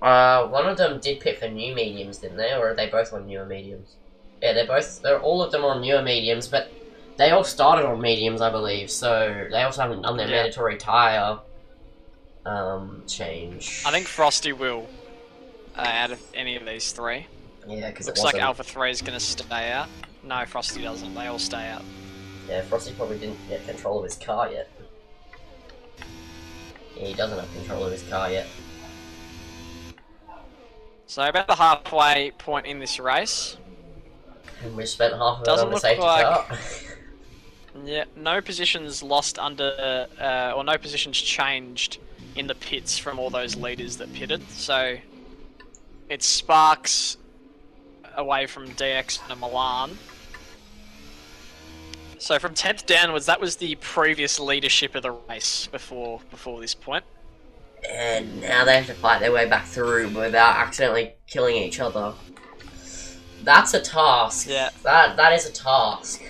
one of them did pit for new mediums, didn't they? Or are they both on newer mediums? Yeah, they're all of them on newer mediums, but they all started on mediums, I believe, so they also haven't done their mandatory tyre change. I think Frosty will, out of any of these 3. Yeah, because looks like Alpha 3 is going to stay out. No, Frosty doesn't. They all stay out. Yeah, Frosty probably didn't get control of his car yet. Yeah, he doesn't have control of his car yet. So about the halfway point in this race. And we've spent half of it Doesn't on the look safety like- car. Yeah, no positions lost under, or no positions changed in the pits from all those leaders that pitted. So it's Sparks away from DX and Milan. So from 10th downwards, that was the previous leadership of the race before this point. And now they have to fight their way back through without accidentally killing each other. That's a task. Yeah. That is a task.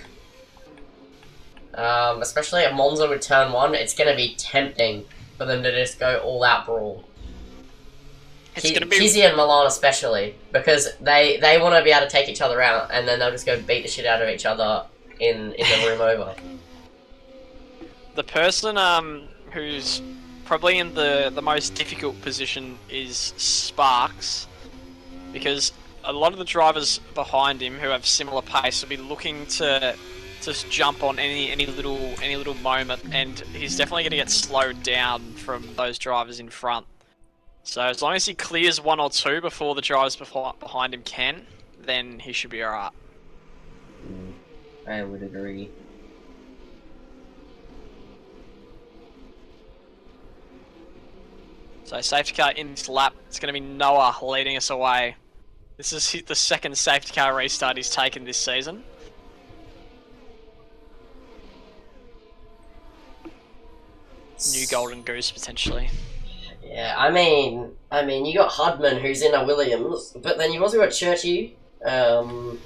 Especially at Monza with turn 1, it's going to be tempting for them to just go all out brawl. It's gonna be Kizzy and Milan especially, because they want to be able to take each other out, and then they'll just go beat the shit out of each other in the room over. the person who's probably in the most difficult position is Sparks, because a lot of the drivers behind him who have similar pace will be looking to just jump on any little moment, and he's definitely going to get slowed down from those drivers in front. So as long as he clears 1 or 2 before the drivers behind him can, then he should be alright. I would agree. So safety car in this lap, it's going to be Noah leading us away. This is the second safety car restart he's taken this season. New golden goose potentially. Yeah, I mean, you got Hudman who's in a Williams, but then you've also got Churchy, who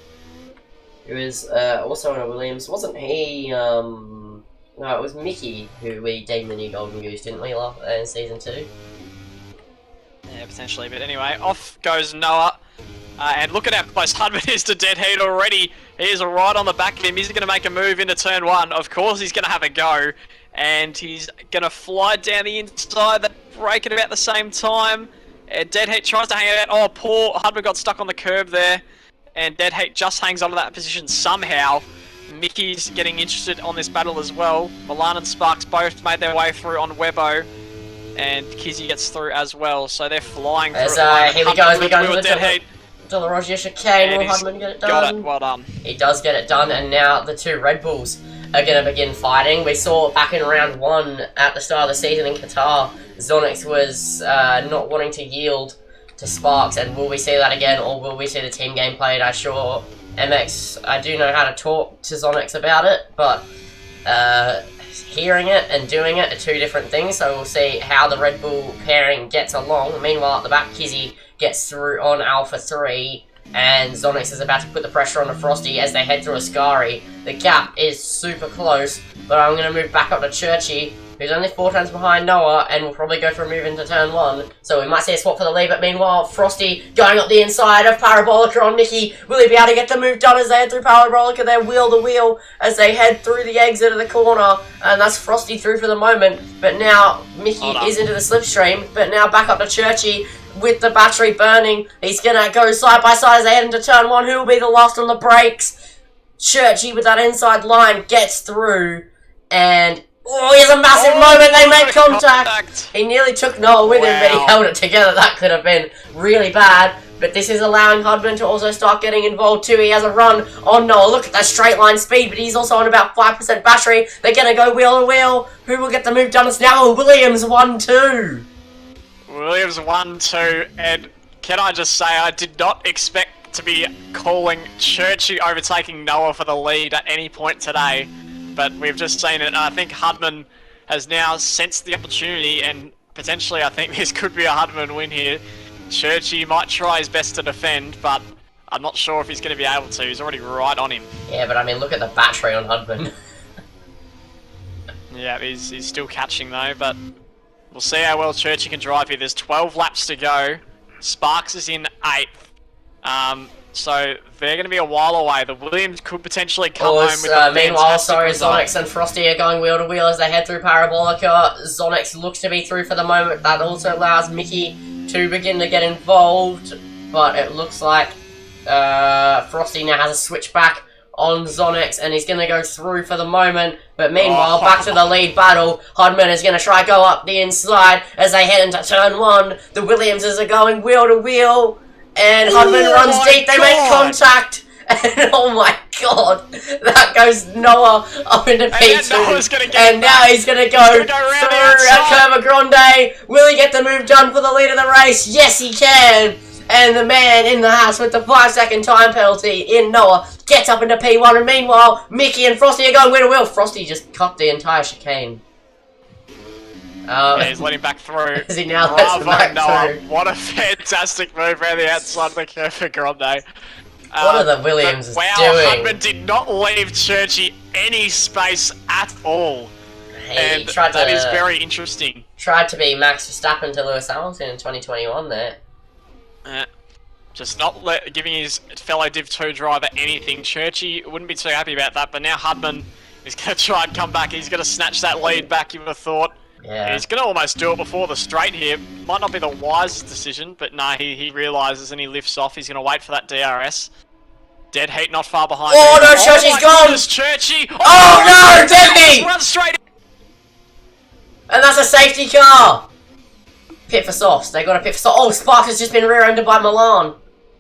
is also in a Williams. Wasn't he? No, it was Mickey who we deemed the new golden goose, didn't we? In season 2. Yeah, potentially. But anyway, off goes Noah. And look at how close Hudman is to Dead Heat already. He is right on the back of him. He's going to make a move into turn 1. Of course he's going to have a go. And he's going to fly down the inside. They break at about the same time. Dead Heat tries to hang it out. Oh, poor Hudman got stuck on the curb there. And Dead Heat just hangs onto that position somehow. Mickey's getting interested on this battle as well. Milan and Sparks both made their way through on Webbo. And Kizzy gets through as well. So they're flying through. Here we go. As we go to the Dead Heat. De La Rozier chicane. And Will he's Hudman get it done? Got it. Well done. He does get it done, and now the 2 Red Bulls are going to begin fighting. We saw back in round 1 at the start of the season in Qatar, Zonix was not wanting to yield to Sparks, and will we see that again, or will we see the team game played? I sure MX, I do know how to talk to Zonix about it, but hearing it and doing it are 2 different things, so we'll see how the Red Bull pairing gets along. Meanwhile, at the back, Kizzy gets through on Alpha 3. And Zonix is about to put the pressure on the Frosty as they head through Ascari. The gap is super close, but I'm going to move back up to Churchy, who's only 4 turns behind Noah, and will probably go for a move into turn 1. So we might see a swap for the lead, but meanwhile, Frosty going up the inside of Parabolica on Mickey. Will he be able to get the move done as they head through Parabolica? They're wheel to wheel as they head through the exit of the corner, and that's Frosty through for the moment. But now Mickey is into the slipstream, but now back up to Churchy with the battery burning. He's going to go side by side as they head into turn 1. Who will be the last on the brakes? Churchy with that inside line gets through, and oh, he has a massive moment. They make contact. He nearly took Noah with him, but he held it together. That could have been really bad. But this is allowing Hudman to also start getting involved too. He has a run on Noah. Look at that straight line speed, but he's also on about 5% battery. They're going to go wheel to wheel. Who will get the move done? It's now Williams 1-2. Williams 1-2, and can I just say, I did not expect to be calling Churchy overtaking Noah for the lead at any point today. But we've just seen it, and I think Hudman has now sensed the opportunity, and potentially I think this could be a Hudman win here. Churchy might try his best to defend, but I'm not sure if he's going to be able to. He's already right on him. Yeah, but I mean, look at the battery on Hudman. Yeah, he's still catching though, but we'll see how well Churchy can drive here. There's 12 laps to go. Sparks is in 8th. So they're going to be a while away. The Williams could potentially come home with a meanwhile, sorry, result. Zonix and Frosty are going wheel to wheel as they head through Parabolica. Zonix looks to be through for the moment. That also allows Mickey to begin to get involved, but it looks like Frosty now has a switch back on Zonix, and he's going to go through for the moment. But meanwhile, back to the lead battle. Hudman is going to try go up the inside as they head into turn 1. The Williamses are going wheel to wheel. And Hudman runs deep, they make contact, and oh my god, that goes Noah up into P2, and now he's going to go through Curva Grande. Will he get the move done for the lead of the race? Yes, he can, and the man in the house with the 5-second time penalty in Noah gets up into P1, and meanwhile, Mickey and Frosty are going wheel to wheel. Frosty just cut the entire chicane. Yeah, he's letting back through. As he now lets him back through. What a fantastic move around the outside of the curve for Grande. What are the Williams doing? Hudman did not leave Churchy any space at all. And that is very interesting. Tried to be Max Verstappen to Lewis Hamilton in 2021 there. Just not giving his fellow Div 2 driver anything. Churchy wouldn't be too happy about that, but now Hudman is going to try and come back. He's going to snatch that lead back, you would have thought. Yeah. He's going to almost do it before the straight here. Might not be the wisest decision, but no, he realises and he lifts off. He's going to wait for that DRS. Dead heat not far behind. Oh no, Churchy's gone! Churchy! Oh no, Dead heat! Run straight in. And that's a safety car! Pit for softs. They got a pit for softs. Oh, Spark has just been rear-ended by Milan.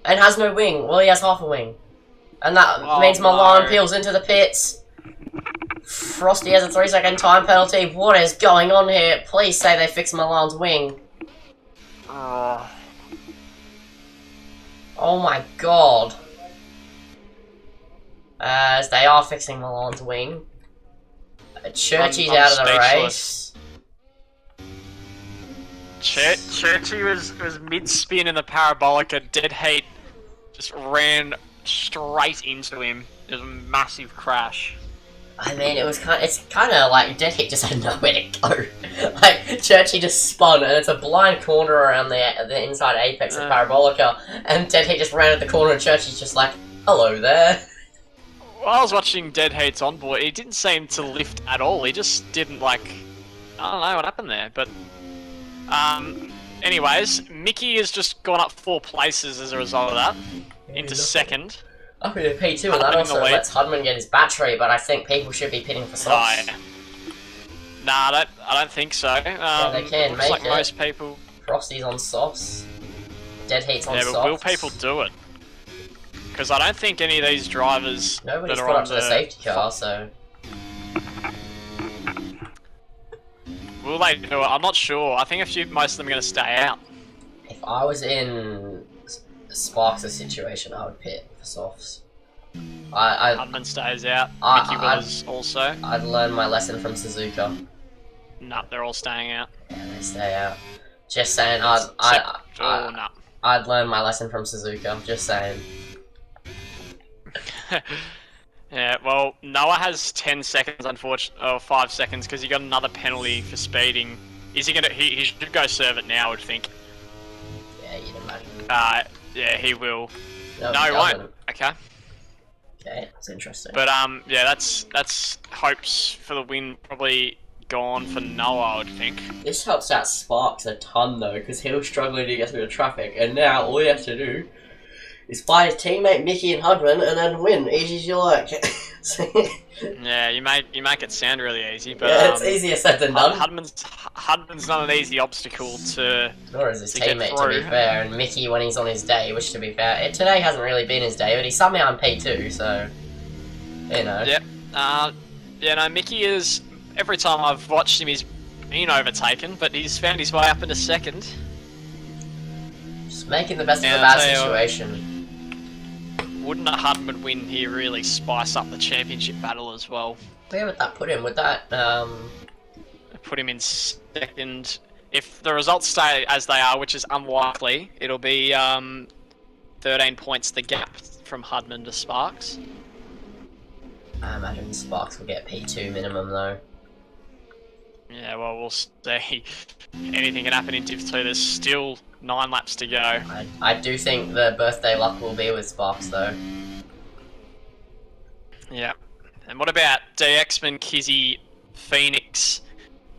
And has no wing. Well, he has half a wing. And that means Milan peels into the pits. Frosty has a 3-second time penalty. What is going on here? Please say they fix Milan's wing. Oh my god. As they are fixing Milan's wing. Churchy's out of the race. Churchy was mid-spin in the Parabolica. Dead heat just ran straight into him. It was a massive crash. I mean, it's kind of like Dead Heat just had nowhere to go. Like, Churchy just spun, and it's a blind corner around the inside apex of Parabolica, and Dead Heat just ran at the corner, and Churchy's just like, hello there. While I was watching Dead Heat's onboard, he didn't seem to lift at all. He just didn't, like, I don't know what happened there, but... anyways, Mickey has just gone up 4 places as a result of that, into second. Up into P2, and that also lets Hudman get his battery, but I think people should be pitting for softs. Nah, I don't think so. Yeah, they can looks make like it. Most people... Frosty's on softs. Dead Heat's on softs. Yeah, but will people do it? Because I don't think any of these drivers... Nobody's got up to the safety car, so... Will they do it? I'm not sure. I think most of them are going to stay out. If I was in Sparks' situation, I would pit for softs. Hudman stays out. Mickey Willis also. I'd learn my lesson from Suzuka. Nah, they're all staying out. Yeah, they stay out. Just saying, No. I'd learned my lesson from Suzuka. Just saying. Yeah, well, Noah has 10 seconds, unfortunately, or 5 seconds, because he got another penalty for speeding. Is he gonna? He should go serve it now, I would think. Yeah, you'd imagine. Yeah, he will. No, he won't. Okay. Okay, that's interesting. But yeah, that's hopes for the win probably gone for Noah, I would think. This helps out Sparks a ton though, because he was struggling to get through the traffic, and now all he has to do is fight his teammate Mickey and Hudman and then win, easy as you like. Yeah, you make it sound really easy, but yeah, it's easier said than done. Hudman's not an easy obstacle to. Nor is his teammate, to be fair, and Mickey when he's on his day, which to be fair, today hasn't really been his day, but he's somehow in P2, so you know. Yep. Yeah, no, Mickey is. Every time I've watched him, he's been overtaken, but he's found his way up into second. Just making the best of a bad situation. Wouldn't a Hudman win here really spice up the championship battle as well? Where would that put him? Would that put him in second? If the results stay as they are, which is unlikely, it'll be 13 points the gap from Hudman to Sparks. I imagine Sparks will get P2 minimum though. Yeah, well, we'll see. Anything can happen in Div 2. There's still 9 laps to go. I do think the birthday luck will be with Sparks though. Yeah. And what about DXman, Kizzy, Phoenix?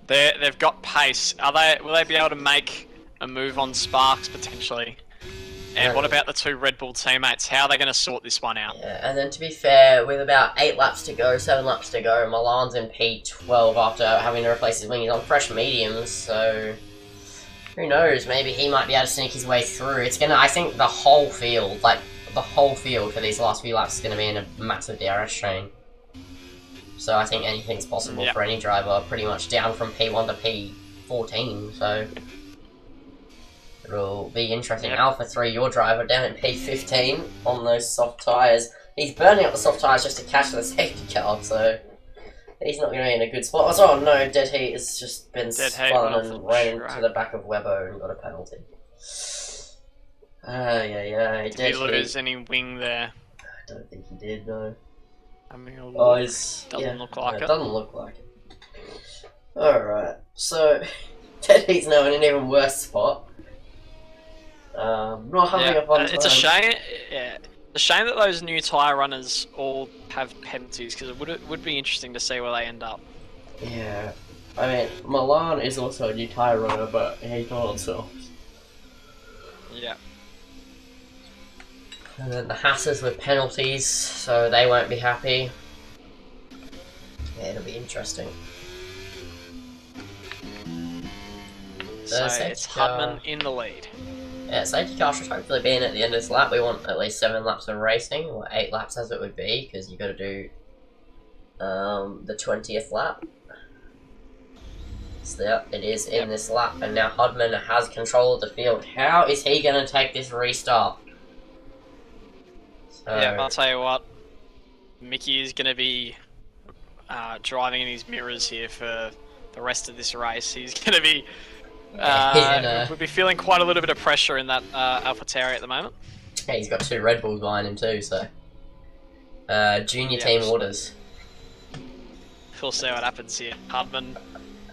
They've got pace. Will they be able to make a move on Sparks potentially? And what about the 2 Red Bull teammates? How are they going to sort this one out? Yeah, and then to be fair, with about 8 laps to go, 7 laps to go, Milan's in P12 after having to replace his wing. He's on fresh mediums, so who knows? Maybe he might be able to sneak his way through. It's gonna. I think the whole field, for these last few laps is gonna be in a massive DRS train. So I think anything's possible for any driver, pretty much down from P1 to P14. So. It'll be interesting. Alpha 3, your driver, down at P15 on those soft tyres. He's burning up the soft tyres just to catch the safety car, so he's not going to be in a good spot. Oh no, Dead Heat has just been spun and ran into the back of Webbo and got a penalty. Yeah. Did he lose any wing there? I don't think he did, no. I mean, doesn't look like it. It doesn't look like it. Alright, so Dead Heat's now in an even worse spot. Not having a fun time. It's a shame. Yeah, a shame that those new tyre runners all have penalties because it would be interesting to see where they end up. Yeah, I mean Milan is also a new tyre runner, but he's not on softs. Yeah. And then the Hassers with penalties, so they won't be happy. Yeah, it'll be interesting. So it's Hudman in the lead. Yeah, safety car should hopefully be in at the end of this lap. We want at least 7 laps of racing, or 8 laps as it would be, because you've got to do the 20th lap. So yeah, it is in this lap, and now Hudman has control of the field. How is he going to take this restart? So... Yeah, I'll tell you what, Mickey is going to be driving in his mirrors here for the rest of this race. He's going to be... we'll be feeling quite a little bit of pressure in that AlphaTauri at the moment. Yeah, he's got 2 Red Bulls behind him too, so... junior team orders. We'll see what happens here. Hudman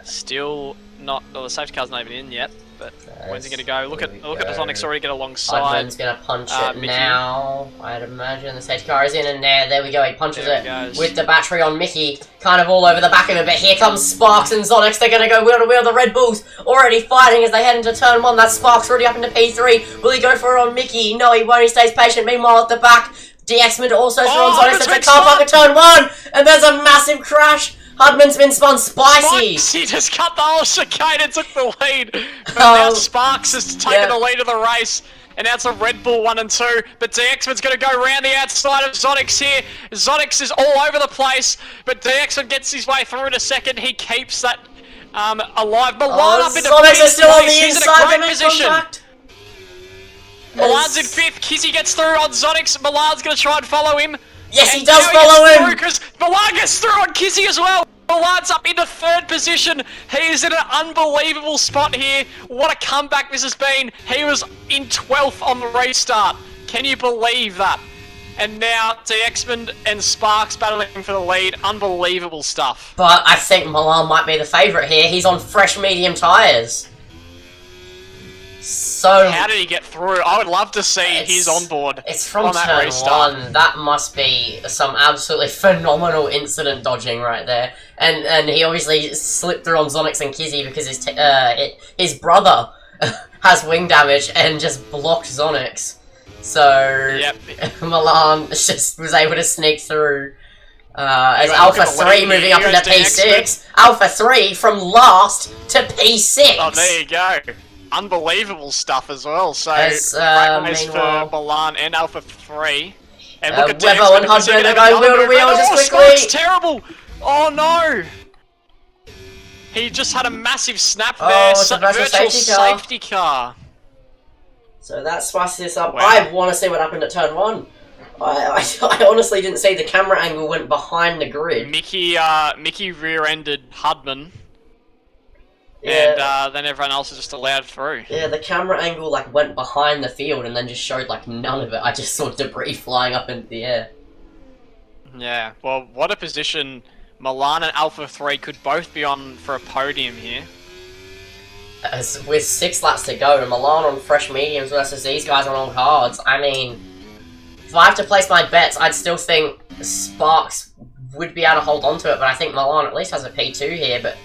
still not... Well, the safety car's not even in yet, but when's he going to go? Look at the Sonics already get alongside. Hudman's going to punch it Mickey. Now, I'd imagine. The safety car is in, and there we go, he punches it with the battery on Mickey, kind of all over the back of him, but here comes Sparks and Zonix. They're going to go wheel to wheel. The Red Bulls already fighting as they head into turn 1. That's Sparks already up into P3. Will he go for it on Mickey? No, he won't. He stays patient. Meanwhile, at the back, DXman also through on Zonix at the car park at turn 1, and there's a massive crash. Hudman's been spun spicy! He just cut the whole chicane and took the lead. But now Sparks has taken the lead of the race. And now it's a Red Bull 1 and 2. But DXman's going to go around the outside of Zonix here. Zonix is all over the place. But DXman gets his way through in a second. He keeps that alive. Milan up into Zonix is still on the He's inside in a great position. Milan's in 5th. Kizzy gets through on Zonix. Milan's going to try and follow him. Yes, he does follow him! Because Milan gets through on Kizzy as well! Milan's up into 3rd position. He is in an unbelievable spot here. What a comeback this has been. He was in 12th on the restart. Can you believe that? And now DXman and Sparks battling for the lead. Unbelievable stuff. But I think Milan might be the favourite here. He's on fresh medium tyres. So how did he get through? I would love to see his onboard. It's from turn 1. That must be some absolutely phenomenal incident dodging right there. And he obviously slipped through on Zonix and Kizzy because his brother has wing damage and just blocked Zonix. So yep. Milan just was able to sneak through. As Alpha 3 moving up into P6. Alpha 3 from last to P6. Oh, there you go. Unbelievable stuff as well. So, meanwhile, for Milan and Alpha 3. And look at Wevo and Hudson are going wheel to wheel just quickly. Sparks, terrible! Oh no! He just had a massive snap there. Virtual safety car. So that spices this up. Wow. I want to see what happened at turn 1. I honestly didn't see the camera angle went behind the grid. Mickey rear-ended Hudman. Yeah. And then everyone else is just allowed through. Yeah, the camera angle like went behind the field and then just showed like none of it. I just saw debris flying up into the air. Yeah, well, what a position. Milan and Alpha 3 could both be on for a podium here. With 6 laps to go, and Milan on fresh mediums versus these guys on old hards, I mean, if I have to place my bets, I'd still think Sparks would be able to hold on to it, but I think Milan at least has a P2 here, but...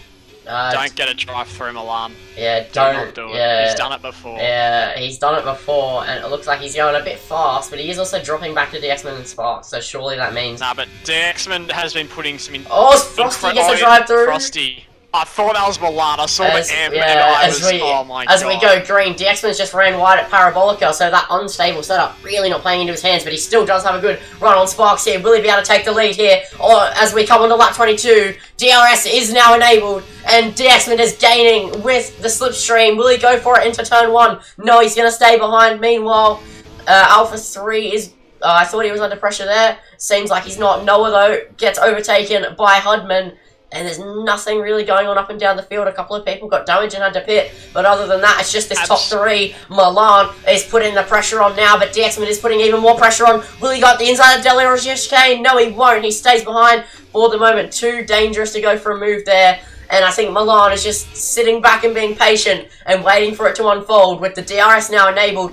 don't get a drive through Milan. Yeah, don't do it. Yeah, he's done it before. Yeah, he's done it before, and it looks like he's going a bit fast, but he is also dropping back to DXman and Sparks, so surely that means... Nah, but DXman has been putting some... Oh, Frosty gets a drive through! Frosty. I thought that was Milan. I saw the M and oh my god. As we go green, DXman's just ran wide at Parabolica, so that unstable setup really not playing into his hands, but he still does have a good run on Sparks here. Will he be able to take the lead here? Or as we come on to lap 22, DRS is now enabled, and DXman is gaining with the slipstream. Will he go for it into turn 1? No, he's going to stay behind. Meanwhile, Alpha 3 is... I thought he was under pressure there. Seems like he's not. Noah, though, gets overtaken by Hudman. And there's nothing really going on up and down the field. A couple of people got damage and had to pit. But other than that, it's just this top 3. Milan is putting the pressure on now, but DXman is putting even more pressure on. Will he got the inside of Deli or chicane? No, he won't. He stays behind for the moment. Too dangerous to go for a move there. And I think Milan is just sitting back and being patient and waiting for it to unfold. With the DRS now enabled,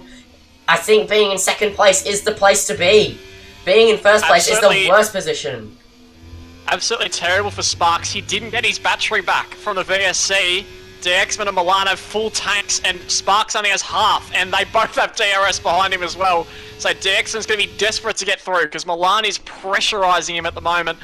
I think being in second place is the place to be. Being in first place is the worst position. Absolutely terrible for Sparks. He didn't get his battery back from the VSC. DXman and Milan have full tanks, and Sparks only has half, and they both have DRS behind him as well. So DXman's going to be desperate to get through, because Milan is pressurising him at the moment,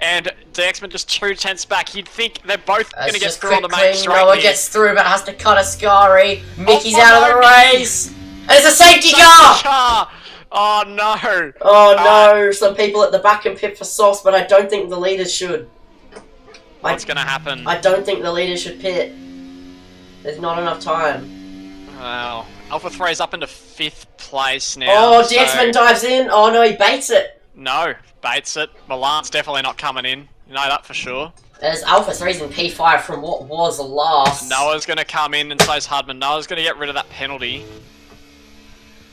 and DXman just 2 tenths back. You'd think they're both going to get through on the main straight. Noah gets through, but has to cut a Ascari. Mickey's out of the race. And it's a safety car! Oh no! Oh no! Some people at the back can pit for sauce, but I don't think the leaders should. What's gonna happen? I don't think the leaders should pit. There's not enough time. Wow. Alpha 3 is up into 5th place now. Oh, DXman dives in. Oh no, he baits it. No, baits it. Milan's definitely not coming in. You know that for sure. There's Alpha 3's in P5 from what was last. Noah's gonna come in, and so's Hudman. Noah's gonna get rid of that penalty.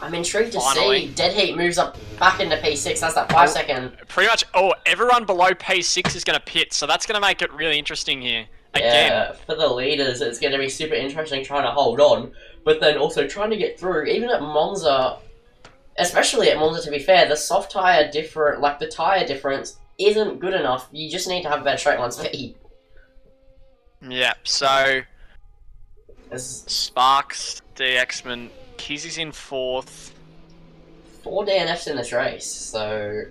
I'm intrigued to see. Dead Heat moves up back into P6. That's that 5-second. Pretty much. Oh, everyone below P6 is going to pit, so that's going to make it really interesting here. Again. Yeah, for the leaders, it's going to be super interesting trying to hold on, but then also trying to get through. Even at Monza, especially at Monza, to be fair, the soft tyre the tyre difference isn't good enough. You just need to have a better straight line speed. Yeah. So Sparks, DXman. Kizzy's in 4th. 4 DNFs in this race, so...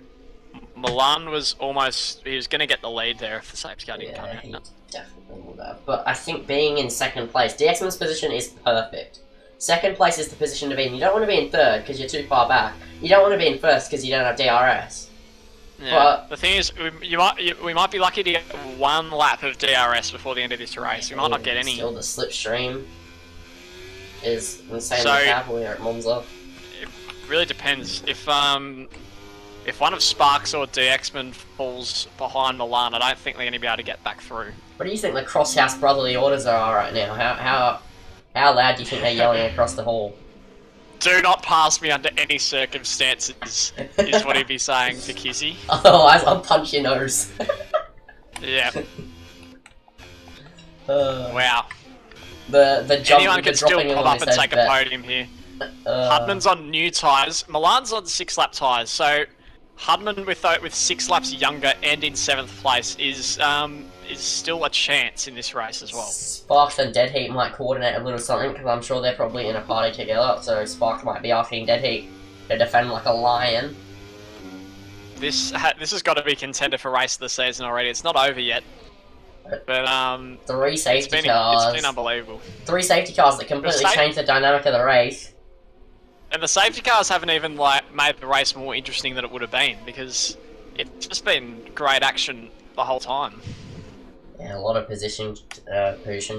Milan was almost... He was going to get the lead there if the safety car didn't come in. He definitely would have. But I think being in second place, DXman's position is perfect. Second place is the position to be in. You don't want to be in third because you're too far back. You don't want to be in first because you don't have DRS. Yeah. But the thing is, we might be lucky to get 1 lap of DRS before the end of this race. We might not get any. Still, the slipstream is insanely powerful here at Monza. It really depends. If if one of Sparks or DXman falls behind Milan, I don't think they're going to be able to get back through. What do you think the crosshouse brotherly orders are right now? How loud do you think they're yelling across the hall? Do not pass me under any circumstances, is what he'd be saying to Kizzy. Otherwise, I'll punch your nose. Yeah. Wow. The jump, anyone can still pop up and take a bet. podium here. Hudman's on new tyres. Milan's on 6-lap tyres, so Hudman with 6 laps younger and in 7th place is still a chance in this race as well. Sparks and Dead Heat might coordinate a little something, because I'm sure they're probably in a party together, so Sparks might be asking Dead Heat to defend like a lion. This has got to be contender for race of the season already. It's not over yet. But 3 safety cars. It's been unbelievable. 3 safety cars that completely changed the dynamic of the race. And the safety cars haven't even made the race more interesting than it would have been, because it's just been great action the whole time. Yeah, a lot of position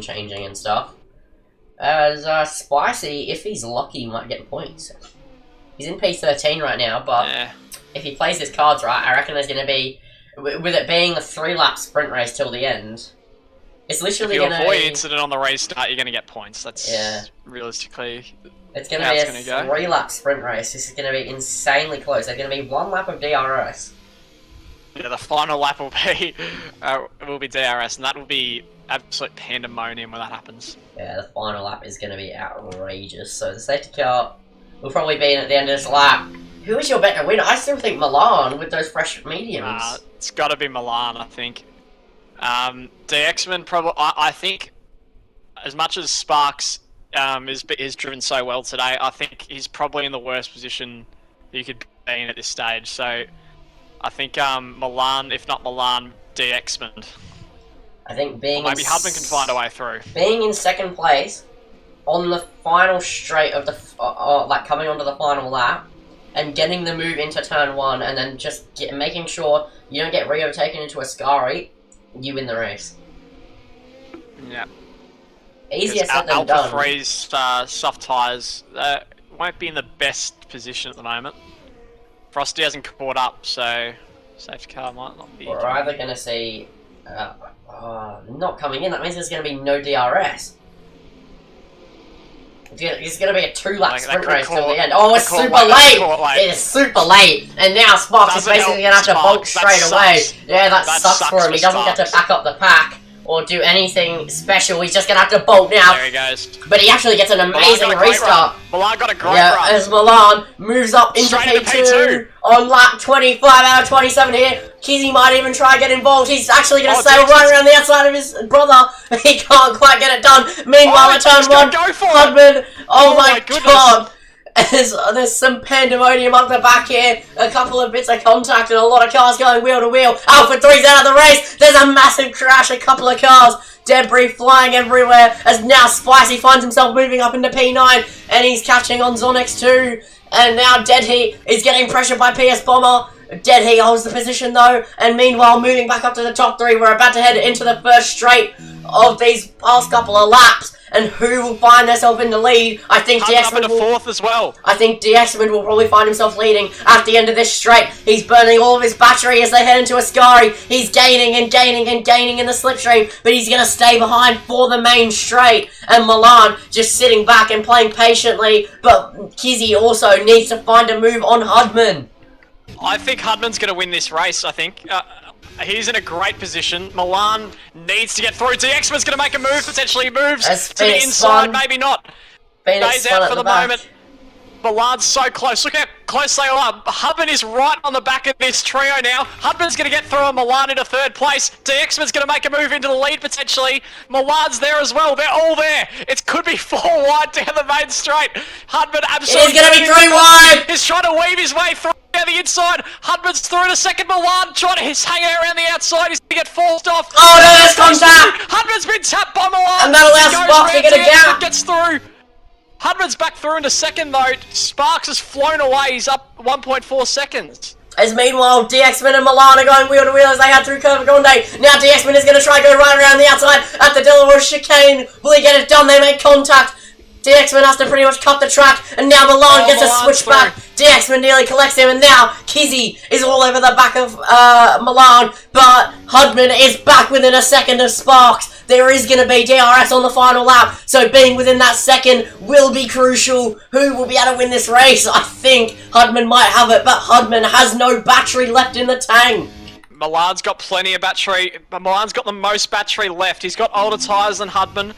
changing and stuff. As Spicy, if he's lucky, might get points. He's in P13 right now, but if he plays his cards right, I reckon there's going to be, with it being a 3-lap sprint race till the end, it's literally going to... If you avoid incident on the race start, you're going to get points. That's realistically... It's going to be a 3-lap sprint race. This is going to be insanely close. There's going to be 1 lap of DRS. Yeah, the final lap will be DRS, and that will be absolute pandemonium when that happens. Yeah, the final lap is going to be outrageous. So the safety car will probably be in at the end of this lap. Who is your bet to win? I still think Milan with those fresh mediums. It's got to be Milan, I think. DXman probably. I think, as much as Sparks is driven so well today, I think he's probably in the worst position you could be in at this stage. So I think Milan, if not Milan, DXman. I think being maybe Hudman can find a way through. Being in 2nd place on the final straight of the like coming onto the final lap and getting the move into turn 1 and then just making sure you don't get re-overtaken into a Scari, you win the race. Yeah. Easier said than Alpha done. 3's soft tyres won't be in the best position at the moment. Frosty hasn't caught up, so safety car might not be... We're either going to see... not coming in, that means there's going to be no DRS. It's going to be a 2-lap sprint race till the end. Oh, it's super late! It is super late! And now Sparks is basically going to have to bolt straight away. Yeah, that sucks for him. He doesn't get to back up the pack or do anything special. He's just going to have to bolt now. There he goes. But he actually gets an amazing restart. Milan got a great run. As Milan moves up into P2 on lap 25 out of 27 here. Kizzy might even try to get involved. He's actually going to sail right around the outside of his brother. He can't quite get it done. Meanwhile, at turn 1, Hudman. Oh my god. There's some pandemonium up the back here. A couple of bits of contact and a lot of cars going wheel to wheel. Alpha 3's out of the race. There's a massive crash. A couple of cars. Debris flying everywhere. As now Spicy finds himself moving up into P9. And he's catching on Zonix 2. And now Dead Heat is getting pressured by PS Bomber. Dead Heat holds the position though. And meanwhile, moving back up to the top 3. We're about to head into the first straight of these past couple of laps. And who will find themselves in the lead? I think DXman will... 4th as well. I think DXman will probably find himself leading at the end of this straight. He's burning all of his battery as they head into a Scari. He's gaining and gaining and gaining in the slipstream, but he's going to stay behind for the main straight. And Milan just sitting back and playing patiently, but Kizzy also needs to find a move on Hudman. I think Hudman's going to win this race, I think. He's in a great position. Milan needs to get through. DXman's going to make a move, potentially moves to the inside, maybe not. Stays out for the moment. Milan's so close. Look how close they are. Hudman is right on the back of this trio now. Hudman's going to get through on Milan into 3rd place. DXman's going to make a move into the lead, potentially. Milan's there as well. They're all there. It could be 4 wide down the main straight. Hudman absolutely... He's going to be 3 wide! He's trying to weave his way through. Down the inside, Hudman's through to 2nd. Milan trying to hang around the outside. He's going to get forced off. Oh no, there's contact! Hudman's been tapped by Milan. And that allows Sparks to get a gap. Gets through. Hudman's back through into 2nd though. Sparks has flown away. He's up 1.4 seconds. As meanwhile, DXman and Milan are going wheel to wheel as they head through Curve Grande. Now DXman is going to try to go right around the outside at the Delaware chicane. Will he get it done? They make contact. DXman has to pretty much cut the track, and now Milan gets a switch back. DXman nearly collects him, and now Kizzy is all over the back of Milan, but Hudman is back within a second of Sparks. There is going to be DRS on the final lap, so being within that second will be crucial. Who will be able to win this race? I think Hudman might have it, but Hudman has no battery left in the tank. Milan's got plenty of battery. Milan's got the most battery left. He's got older tyres than Hudman.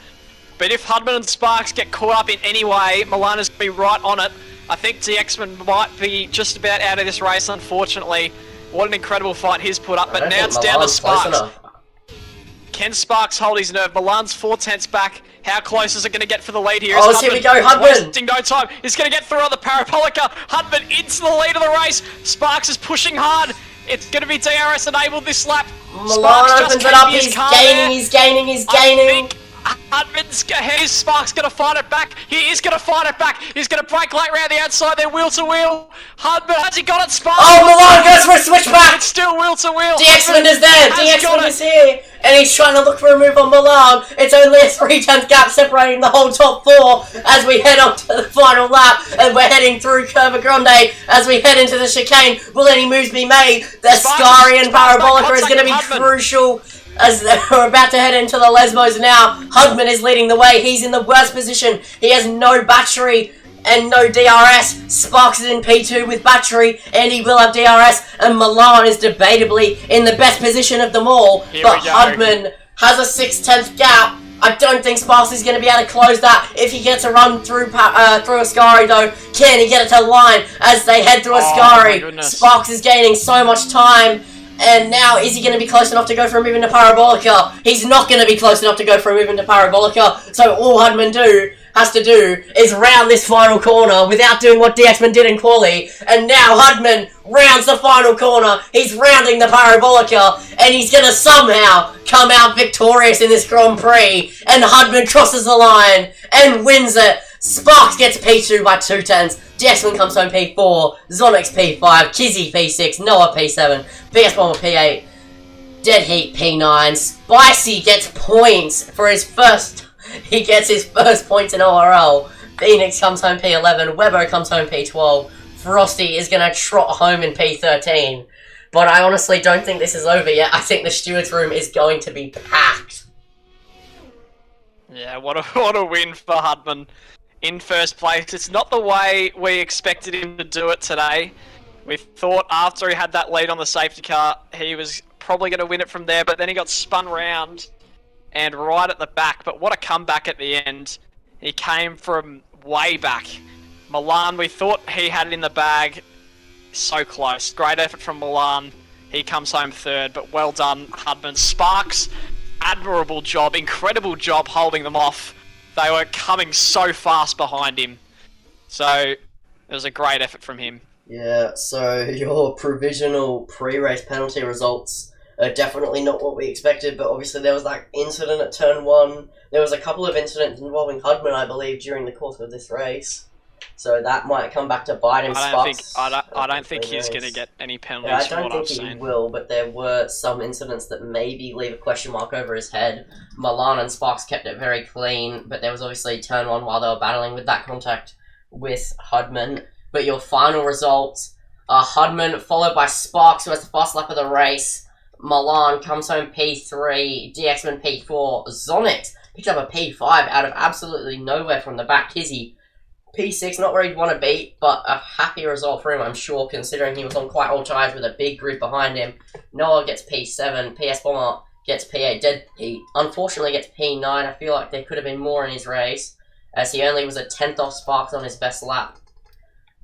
But if Hudman and Sparks get caught up in any way, Milan is going to be right on it. I think DXman might be just about out of this race, unfortunately. What an incredible fight he's put up, but now it's down to Sparks. Can Sparks hold his nerve? Milan's 4/10 back. How close is it going to get for the lead here? Oh, here we go, Hudman! Wasting no time. He's going to get through on the Parabolica. Hudman into the lead of the race. Sparks is pushing hard. It's going to be DRS enabled this lap. Milan opens it up. He's gaining. Here's Sparks going to find it back. He is going to find it back. He's going to break late round the outside there, wheel to wheel. Hudman, has he got it? Sparks. Oh, Milan goes for a switchback. It's still wheel to wheel. DXman is there. DXman is here. And he's trying to look for a move on Milan. It's only a 3/10 gap separating the whole top four as we head on to the final lap. And we're heading through Curva Grande as we head into the chicane. Will any moves be made? The Scari and Parabolica is going to be crucial. As we're about to head into the Lesbos now, Hudman is leading the way. He's in the worst position. He has no battery and no DRS. Sparks is in P2 with battery, and he will have DRS. And Milan is debatably in the best position of them all. But Hudman has a 6/10 gap. I don't think Sparks is going to be able to close that if he gets a run through Ascari, though. Can he get it to the line as they head through Ascari? Sparks is gaining so much time. And now, is he going to be close enough to go for a move into Parabolica? He's not going to be close enough to go for a move into Parabolica. So all Hudman has to do is round this final corner without doing what DXman did in quali. And now Hudman rounds the final corner. He's rounding the Parabolica. And he's going to somehow come out victorious in this Grand Prix. And Hudman crosses the line and wins it. Sparks gets P2 by 2/10. DXman comes home P4, Zonix P5, Kizzy P6, Noah P7, BS Bomber P8, Dead Heat P9, Spicy gets points for his first, he gets his first points in ORL, Phoenix comes home P11, Webbo comes home P12, Frosty is going to trot home in P13, but I honestly don't think this is over yet. I think the stewards room is going to be packed. Yeah, what a win for Hudman. In first place. It's not the way we expected him to do it today. We thought after he had that lead on the safety car, he was probably going to win it from there, but then he got spun round and right at the back. But what a comeback at the end. He came from way back. Milan, we thought he had it in the bag. So close. Great effort from Milan. He comes home third, but well done, Hudman. Sparks, admirable job, incredible job holding them off. They were coming so fast behind him. So, it was a great effort from him. Yeah, so your provisional pre-race penalty results are definitely not what we expected, but obviously there was that incident at turn 1. There was a couple of incidents involving Hudman, I believe, during the course of this race. So that might come back to bite him. I don't think he's going to get any penalties from what I've seen. I don't think he will, but there were some incidents that maybe leave a question mark over his head. Milan and Sparks kept it very clean, but there was obviously turn 1 while they were battling with that contact with Hudman. But your final results are Hudman followed by Sparks, who has the fast lap of the race. Milan comes home P3, DXman P4, Zonix picked up a P5 out of absolutely nowhere from the back. Kizzy P6, not where he'd want to be, but a happy result for him, I'm sure, considering he was on quite old tyres with a big grid behind him. Noah gets P7, PS Bomber gets P8, Dead Heat unfortunately gets P9. I feel like there could have been more in his race, as he only was a 10th off Sparks on his best lap.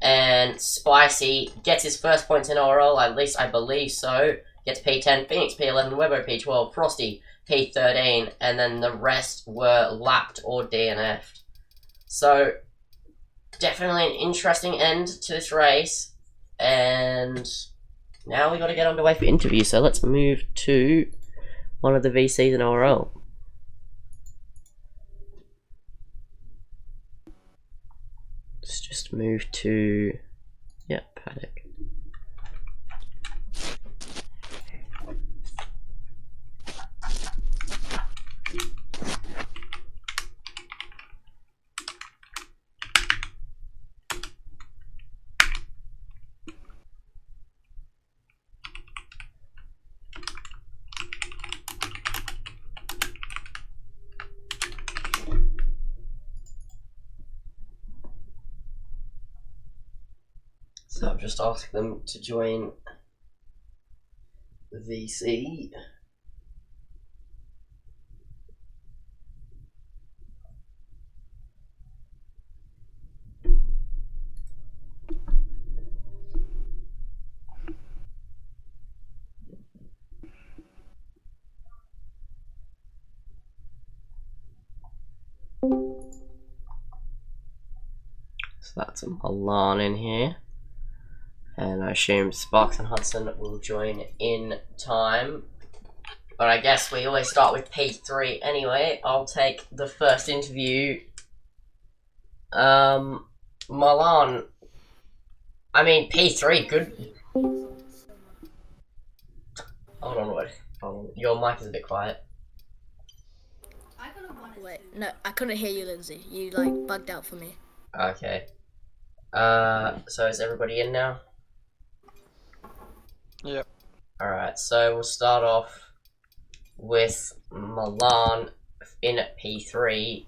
And Spicy gets his first points in ORL, at least I believe so. Gets P10, Phoenix P11, Webbo P12, Frosty P13, and then the rest were lapped or DNF'd. So, definitely an interesting end to this race, and now we got to get underway for interviews. So let's move to one of the VCs in ORL. Let's just move to, yeah, paddock. just ask them to join VC. So that's Milan in here. And I assume Sparks and Hudson will join in time. But I guess we always start with P3 anyway. I'll take the first interview. Milan. I mean, P3, good. Hold on, wait. Hold on. Your mic is a bit quiet. Wait, no, I couldn't hear you, Lindsay. You, like, bugged out for me. Okay. So is everybody in now? Yep. Alright, so we'll start off with Milan in P3.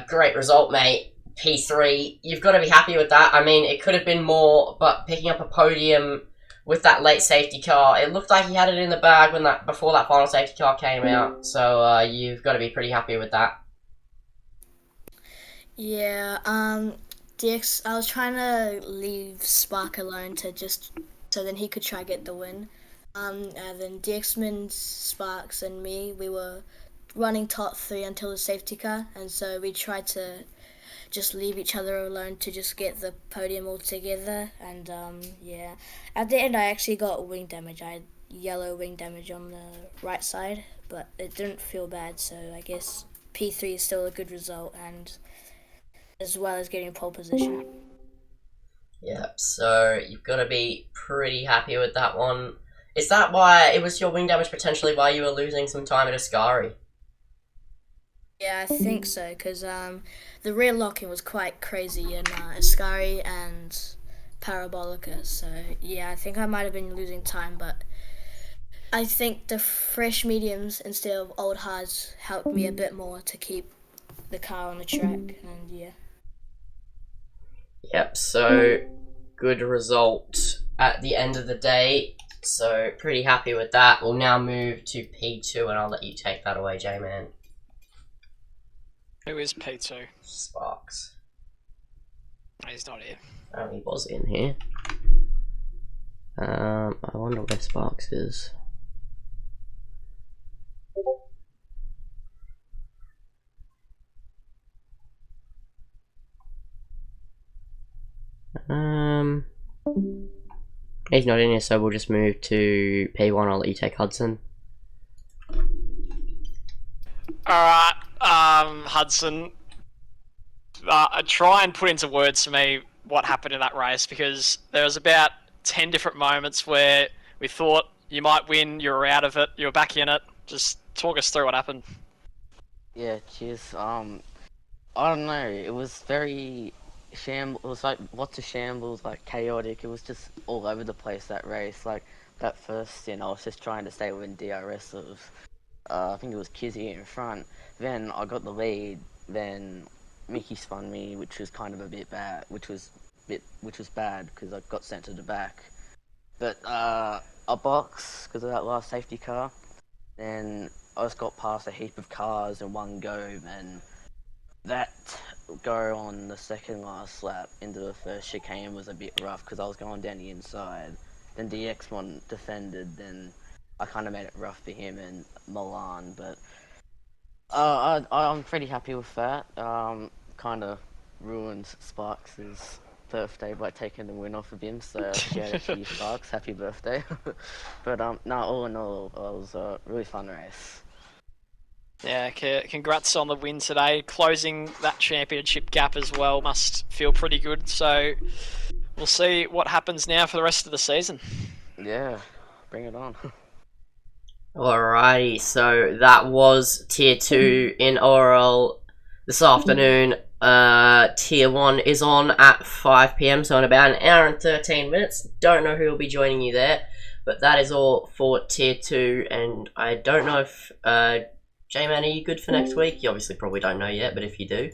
Great result, mate. P3. You've got to be happy with that. I mean, it could have been more, but picking up a podium with that late safety car, it looked like he had it in the bag when before that final safety car came out. So you've got to be pretty happy with that. Yeah, DX, I was trying to leave Spark alone so then he could try get the win. And then DXman, Sparks, and me, we were running top 3 until the safety car, and so we tried to just leave each other alone to just get the podium all together. And yeah, at the end I actually got wing damage. I had yellow wing damage on the right side, but it didn't feel bad, so I guess P3 is still a good result, and as well as getting pole position. Yeah, so you've got to be pretty happy with that one. Is that why it was your wing damage potentially why you were losing some time at Ascari? Yeah, I think so, because the rear locking was quite crazy in Ascari and Parabolica, so yeah, I think I might have been losing time, but I think the fresh mediums instead of old hards helped me a bit more to keep the car on the track, and yeah. Yep, so good result at the end of the day. So pretty happy with that. We'll now move to P2 and I'll let you take that away, J-Man. Who is P2? Sparks. Oh, he's not here. Oh, he was in here. I wonder where Sparks is. He's not in here, so we'll just move to P1. I'll let you take Hudson. Alright, Hudson. Try and put into words for me what happened in that race, because there was about 10 different moments where we thought you might win, you were out of it, you were back in it. Just talk us through what happened. Yeah, cheers. I don't know. It was very it was like lots of shambles, like chaotic. It was just all over the place, that race. Like that first stint, I was just trying to stay within DRS of, I think it was Kizzy in front. Then I got the lead. Then Mickey spun me, which was kind of a bit bad, which was bad because I got sent to the back. But a box because of that last safety car. Then I just got past a heap of cars in one go, and that go on the second last lap into the first chicane was a bit rough because I was going down the inside. Then the X1 defended, then I kind of made it rough for him and Milan, but I'm pretty happy with that. Kind of ruined Sparks' birthday by taking the win off of him, so shout out to you, Sparks, happy birthday. But no, all in all, it was a really fun race. Yeah, congrats on the win today. Closing that championship gap as well must feel pretty good. So we'll see what happens now for the rest of the season. Yeah, bring it on. Alrighty, so that was Tier 2 in ORL this afternoon. Tier 1 is on at 5 PM, so in about an hour and 13 minutes. Don't know who will be joining you there, but that is all for Tier 2, and I don't know if... J-Man, are you good for next week? You obviously probably don't know yet, but if you do.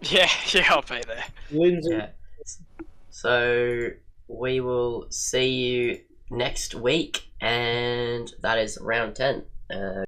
Yeah, I'll be there. Lindsay. Yeah. So we will see you next week, and that is round 10.